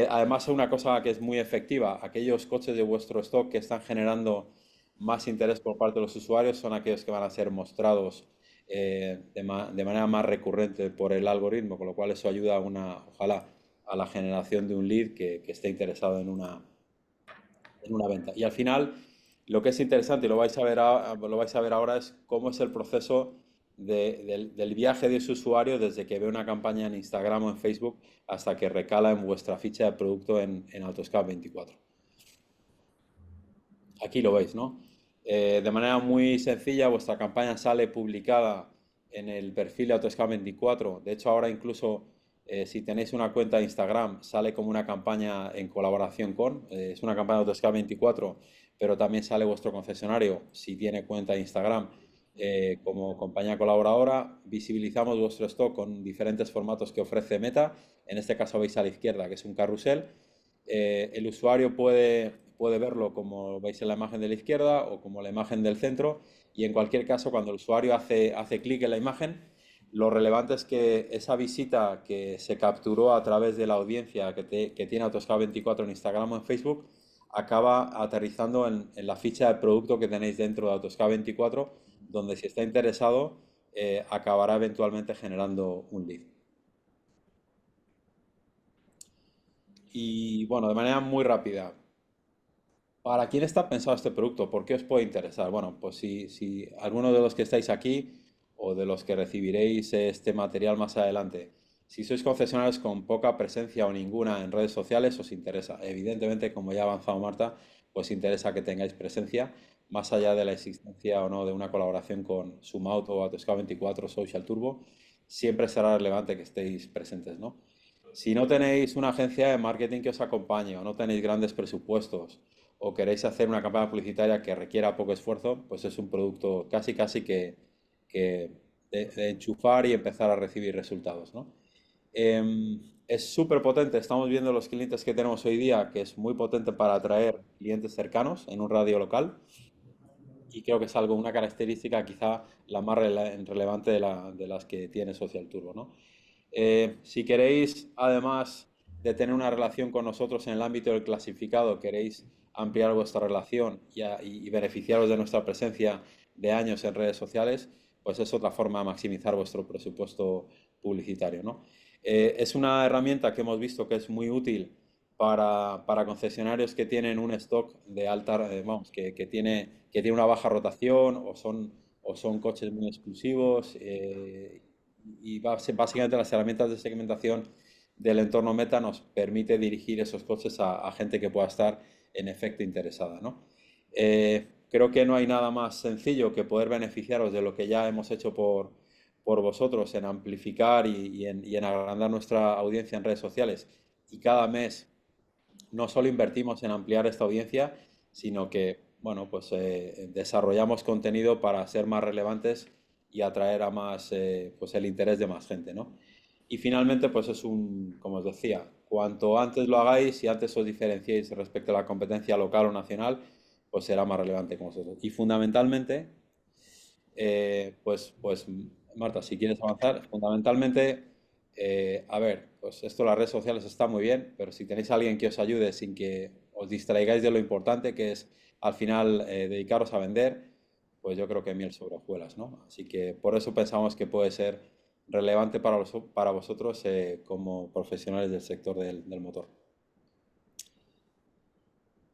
Además, una cosa que es muy efectiva, aquellos coches de vuestro stock que están generando más interés por parte de los usuarios son aquellos que van a ser mostrados de manera más recurrente por el algoritmo, con lo cual eso ayuda ojalá, a la generación de un lead que esté interesado en una venta. Y al final, lo que es interesante, y lo vais a ver ahora, es cómo es el proceso del viaje de ese usuario desde que ve una campaña en Instagram o en Facebook hasta que recala en vuestra ficha de producto en AutoScout 24. Aquí lo veis, ¿no? De manera muy sencilla, vuestra campaña sale publicada en el perfil de AutoScout 24. De hecho, ahora incluso si tenéis una cuenta de Instagram, sale como una campaña en colaboración es una campaña de AutoScout 24, pero también sale vuestro concesionario si tiene cuenta de Instagram como compañía colaboradora. Visibilizamos vuestro stock con diferentes formatos que ofrece Meta. En este caso veis a la izquierda, que es un carrusel. El usuario puede verlo como veis en la imagen de la izquierda o como la imagen del centro y en cualquier caso cuando el usuario hace clic en la imagen, lo relevante es que esa visita que se capturó a través de la audiencia que tiene AutoScout 24 en Instagram o en Facebook acaba aterrizando en la ficha de producto que tenéis dentro de AutoScout 24 donde si está interesado acabará eventualmente generando un lead. Y bueno, de manera muy rápida, ¿para quién está pensado este producto? ¿Por qué os puede interesar? Bueno, pues si alguno de los que estáis aquí o de los que recibiréis este material más adelante, si sois concesionarios con poca presencia o ninguna en redes sociales, os interesa. Evidentemente, como ya ha avanzado Marta, pues interesa que tengáis presencia, más allá de la existencia o no de una colaboración con Sumauto o AutoScout 24 Social Turbo, siempre será relevante que estéis presentes, ¿no? Si no tenéis una agencia de marketing que os acompañe o no tenéis grandes presupuestos, o queréis hacer una campaña publicitaria que requiera poco esfuerzo, pues es un producto casi que de enchufar y empezar a recibir resultados, ¿no? Es súper potente, estamos viendo los clientes que tenemos hoy día, que es muy potente para atraer clientes cercanos en un radio local y creo que es una característica quizá la más relevante de las que tiene Social Turbo, ¿no? Si queréis, además de tener una relación con nosotros en el ámbito del clasificado, queréis ampliar vuestra relación y beneficiaros de nuestra presencia de años en redes sociales, pues es otra forma de maximizar vuestro presupuesto publicitario, ¿no? Es una herramienta que hemos visto que es muy útil para concesionarios que tienen un stock de alta, vamos, que tiene una baja rotación o son coches muy exclusivos y básicamente las herramientas de segmentación del entorno Meta nos permite dirigir esos coches a gente que pueda estar en efecto interesada, ¿no? Creo que no hay nada más sencillo que poder beneficiaros de lo que ya hemos hecho por vosotros en amplificar y en agrandar nuestra audiencia en redes sociales. Y cada mes no solo invertimos en ampliar esta audiencia, sino que, bueno, pues desarrollamos contenido para ser más relevantes y atraer a pues el interés de más gente, ¿no? Y finalmente, pues como os decía, cuanto antes lo hagáis y antes os diferenciéis respecto a la competencia local o nacional, pues será más relevante con vosotros. Y fundamentalmente, pues Marta, si quieres avanzar, fundamentalmente, a ver, pues esto las redes sociales está muy bien, pero si tenéis a alguien que os ayude sin que os distraigáis de lo importante que es al final dedicaros a vender, pues yo creo que miel sobre hojuelas, ¿no? Así que por eso pensamos que puede ser relevante para vosotros como profesionales del sector del motor.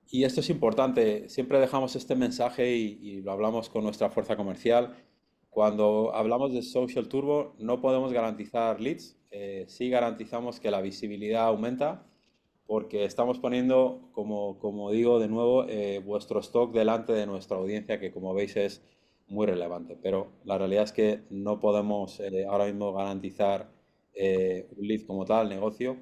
Y esto es importante, siempre dejamos este mensaje y lo hablamos con nuestra fuerza comercial. Cuando hablamos de Social Turbo, no podemos garantizar leads, sí garantizamos que la visibilidad aumenta porque estamos poniendo, como digo de nuevo, vuestro stock delante de nuestra audiencia, que como veis es muy relevante. Pero la realidad es que no podemos ahora mismo garantizar un lead como tal, negocio.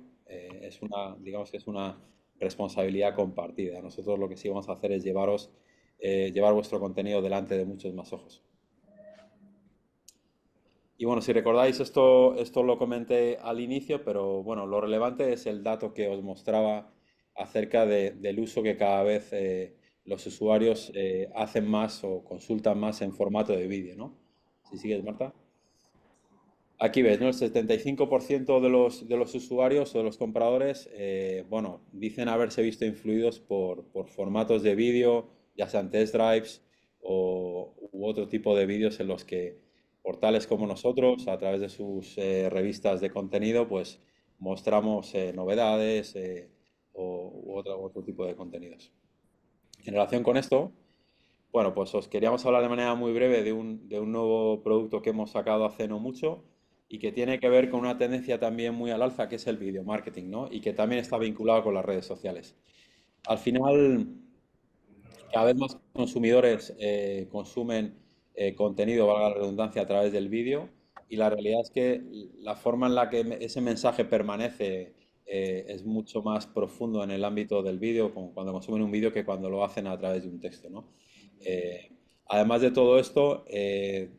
Digamos que es una responsabilidad compartida. Nosotros lo que sí vamos a hacer es llevar vuestro contenido delante de muchos más ojos. Y bueno, si recordáis, esto lo comenté al inicio, pero bueno, lo relevante es el dato que os mostraba acerca del uso que cada vez los usuarios hacen más o consultan más en formato de vídeo, ¿no? Si sigues, Marta. Aquí ves, ¿no? El 75% de los usuarios o de los compradores, bueno, dicen haberse visto influidos por formatos de vídeo, ya sean test drives u otro tipo de vídeos en los que portales como nosotros, a través de sus revistas de contenido, pues mostramos novedades u otro tipo de contenidos. En relación con esto, bueno, pues os queríamos hablar de manera muy breve de un nuevo producto que hemos sacado hace no mucho y que tiene que ver con una tendencia también muy al alza, que es el video marketing, ¿no? Y que también está vinculado con las redes sociales. Al final, cada vez más consumidores consumen contenido, valga la redundancia, a través del vídeo y la realidad es que la forma en la que ese mensaje permanece es mucho más profundo en el ámbito del vídeo, como cuando consumen un vídeo, que cuando lo hacen a través de un texto, ¿no? Eh, Además de todo esto,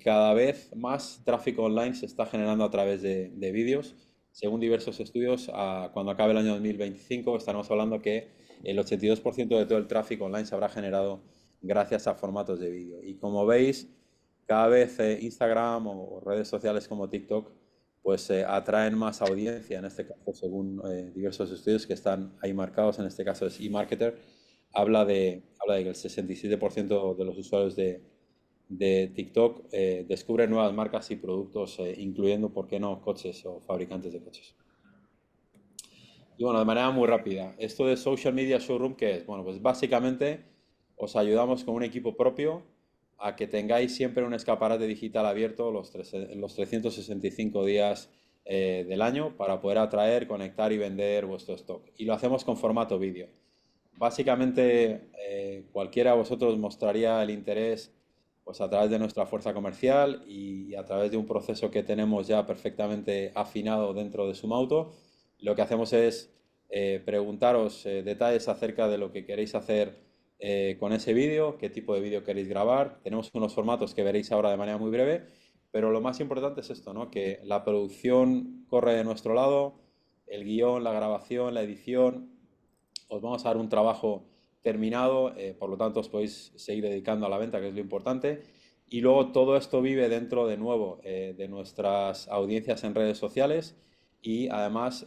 cada vez más tráfico online se está generando a través de vídeos. Según diversos estudios, cuando acabe el año 2025 estaremos hablando que el 82% de todo el tráfico online se habrá generado gracias a formatos de vídeo. Y como veis, cada vez Instagram o redes sociales como TikTok pues atraen más audiencia, en este caso, según diversos estudios que están ahí marcados, en este caso es eMarketer, habla de que el 67% de los usuarios de TikTok descubren nuevas marcas y productos, incluyendo, ¿por qué no?, coches o fabricantes de coches. Y bueno, de manera muy rápida, esto de Social Media Showroom, ¿qué es? Bueno, pues básicamente os ayudamos con un equipo propio a que tengáis siempre un escaparate digital abierto los 365 días del año para poder atraer, conectar y vender vuestro stock. Y lo hacemos con formato vídeo. Básicamente, cualquiera de vosotros mostraría el interés pues, a través de nuestra fuerza comercial y a través de un proceso que tenemos ya perfectamente afinado dentro de Sumauto. Lo que hacemos es preguntaros detalles acerca de lo que queréis hacer con ese vídeo, qué tipo de vídeo queréis grabar. Tenemos unos formatos que veréis ahora de manera muy breve, pero lo más importante es esto, ¿no? Que la producción corre de nuestro lado, el guión, la grabación, la edición. Os vamos a dar un trabajo terminado, por lo tanto os podéis seguir dedicando a la venta, que es lo importante. Y luego todo esto vive dentro, de nuevo, de nuestras audiencias en redes sociales y además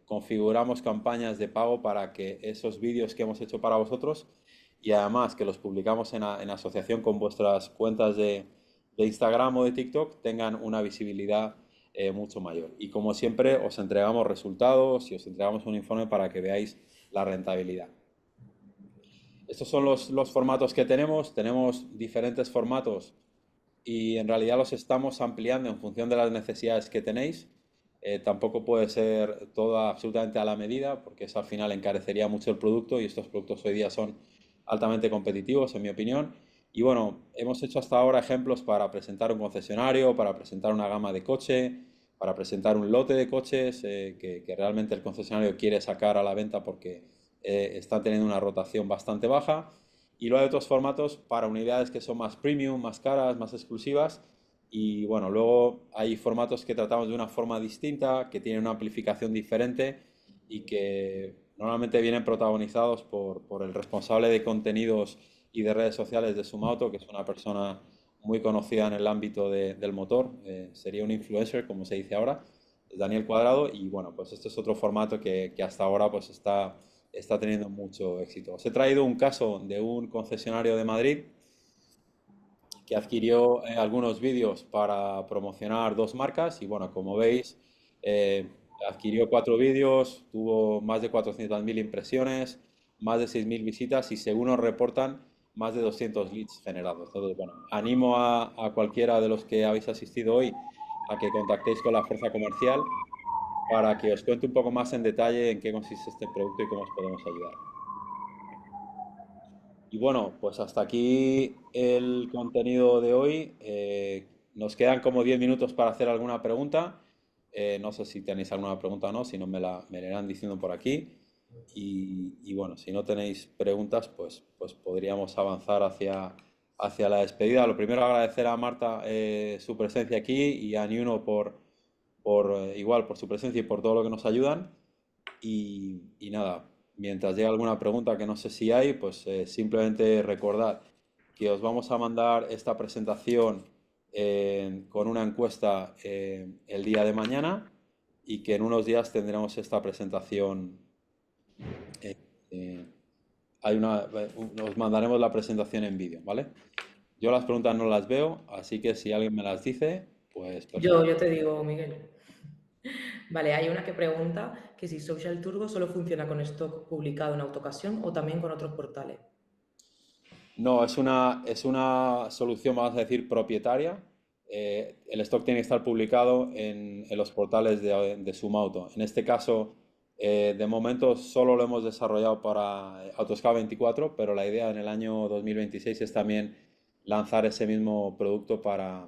configuramos campañas de pago para que esos vídeos que hemos hecho para vosotros y además que los publicamos en asociación con vuestras cuentas de Instagram o de TikTok tengan una visibilidad mucho mayor. Y como siempre os entregamos resultados y os entregamos un informe para que veáis la rentabilidad. Estos son los formatos que tenemos. Tenemos diferentes formatos y en realidad los estamos ampliando en función de las necesidades que tenéis. Tampoco puede ser todo absolutamente a la medida porque eso al final encarecería mucho el producto y estos productos hoy día son altamente competitivos, en mi opinión. Y bueno, hemos hecho hasta ahora ejemplos para presentar un concesionario, para presentar una gama de coche, para presentar un lote de coches que realmente el concesionario quiere sacar a la venta porque están teniendo una rotación bastante baja. Y luego hay otros formatos para unidades que son más premium, más caras, más exclusivas. Y bueno, luego hay formatos que tratamos de una forma distinta, que tienen una amplificación diferente y que normalmente vienen protagonizados por el responsable de contenidos y de redes sociales de Sumauto, que es una persona muy conocida en el ámbito del motor, sería un influencer, como se dice ahora, es Daniel Cuadrado, y bueno, pues este es otro formato que hasta ahora pues está está teniendo mucho éxito. Os he traído un caso de un concesionario de Madrid que adquirió algunos vídeos para promocionar dos marcas y bueno, como veis, eh, adquirió cuatro vídeos, tuvo más de 400.000 impresiones, más de 6.000 visitas y según nos reportan, más de 200 leads generados. Entonces, bueno, animo a cualquiera de los que habéis asistido hoy a que contactéis con la fuerza comercial para que os cuente un poco más en detalle en qué consiste este producto y cómo os podemos ayudar. Y bueno, pues hasta aquí el contenido de hoy. Nos quedan como 10 minutos para hacer alguna pregunta. No sé si tenéis alguna pregunta o no, si no me la irán diciendo por aquí. Y bueno, si no tenéis preguntas, pues podríamos avanzar hacia la despedida. Lo primero, agradecer a Marta su presencia aquí y a Niuno igual por su presencia y por todo lo que nos ayudan. Y nada, mientras llegue alguna pregunta que no sé si hay, pues simplemente recordad que os vamos a mandar esta presentación con una encuesta el día de mañana y que en unos días tendremos esta presentación. eh, eh, Os mandaremos la presentación en vídeo, ¿vale? Yo las preguntas no las veo, así que si alguien me las dice, pues perfecto. Yo te digo, Miguel. Vale, hay una que pregunta que si Social Turbo solo funciona con stock publicado en Autocasión o también con otros portales. No, es una solución, vamos a decir, propietaria. El stock tiene que estar publicado en los portales de Sumauto. En este caso, de momento solo lo hemos desarrollado para AutoScout 24, pero la idea en el año 2026 es también lanzar ese mismo producto para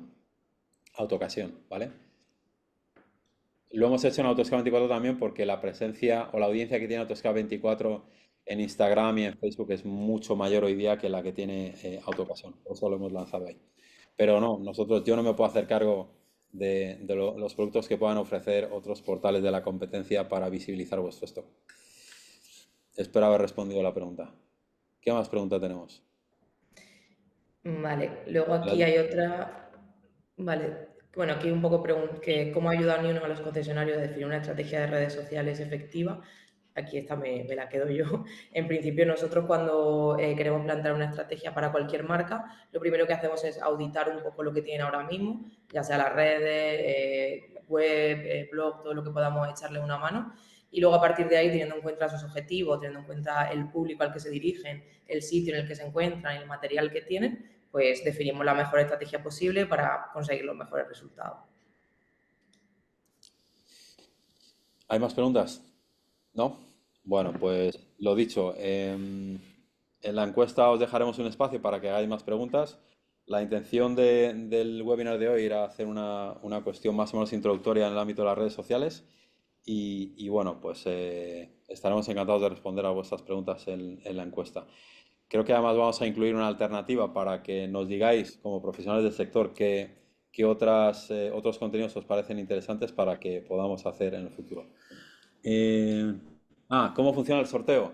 Autocasión, ¿vale? Lo hemos hecho en AutoScout 24 también porque la presencia o la audiencia que tiene AutoScout 24 en Instagram y en Facebook es mucho mayor hoy día que la que tiene Autocasión. Por eso lo hemos lanzado ahí. Pero no, yo no me puedo hacer cargo de los productos que puedan ofrecer otros portales de la competencia para visibilizar vuestro stock. Espero haber respondido a la pregunta. ¿Qué más pregunta tenemos? Vale, luego aquí hay otra. Vale, bueno, aquí un poco que cómo ayudar a uno a los concesionarios a definir una estrategia de redes sociales efectiva. Aquí esta me la quedo yo. En principio, nosotros cuando queremos plantear una estrategia para cualquier marca, lo primero que hacemos es auditar un poco lo que tienen ahora mismo, ya sea las redes, web, blog, todo lo que podamos echarle una mano. Y luego a partir de ahí, teniendo en cuenta sus objetivos, teniendo en cuenta el público al que se dirigen, el sitio en el que se encuentran y el material que tienen, pues definimos la mejor estrategia posible para conseguir los mejores resultados. ¿Hay más preguntas? ¿No? Bueno, pues lo dicho, en la encuesta os dejaremos un espacio para que hagáis más preguntas. La intención del webinar de hoy era hacer una cuestión más o menos introductoria en el ámbito de las redes sociales y bueno, pues estaremos encantados de responder a vuestras preguntas en la encuesta. Creo que además vamos a incluir una alternativa para que nos digáis, como profesionales del sector, qué otros contenidos os parecen interesantes para que podamos hacer en el futuro. Eh, ¿Cómo funciona el sorteo?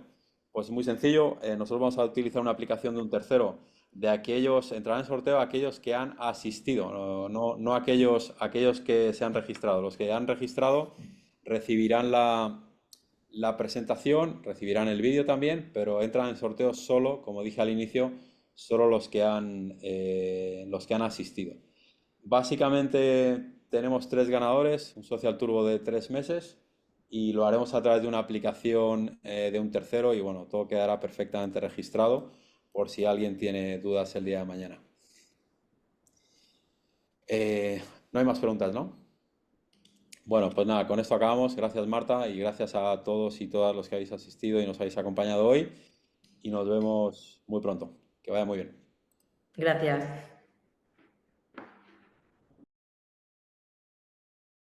Pues muy sencillo. Nosotros vamos a utilizar una aplicación de un tercero. Entrarán en sorteo aquellos que han asistido, no aquellos que se han registrado. Los que han registrado recibirán la presentación, recibirán el vídeo también, pero entran en sorteo solo, como dije al inicio, solo los que han asistido. Básicamente tenemos tres ganadores, un Social Turbo de 3 meses y lo haremos a través de una aplicación de un tercero y bueno, todo quedará perfectamente registrado por si alguien tiene dudas el día de mañana. No hay más preguntas, ¿no? Bueno, pues nada, con esto acabamos. Gracias Marta y gracias a todos y todas los que habéis asistido y nos habéis acompañado hoy y nos vemos muy pronto. Que vaya muy bien. Gracias.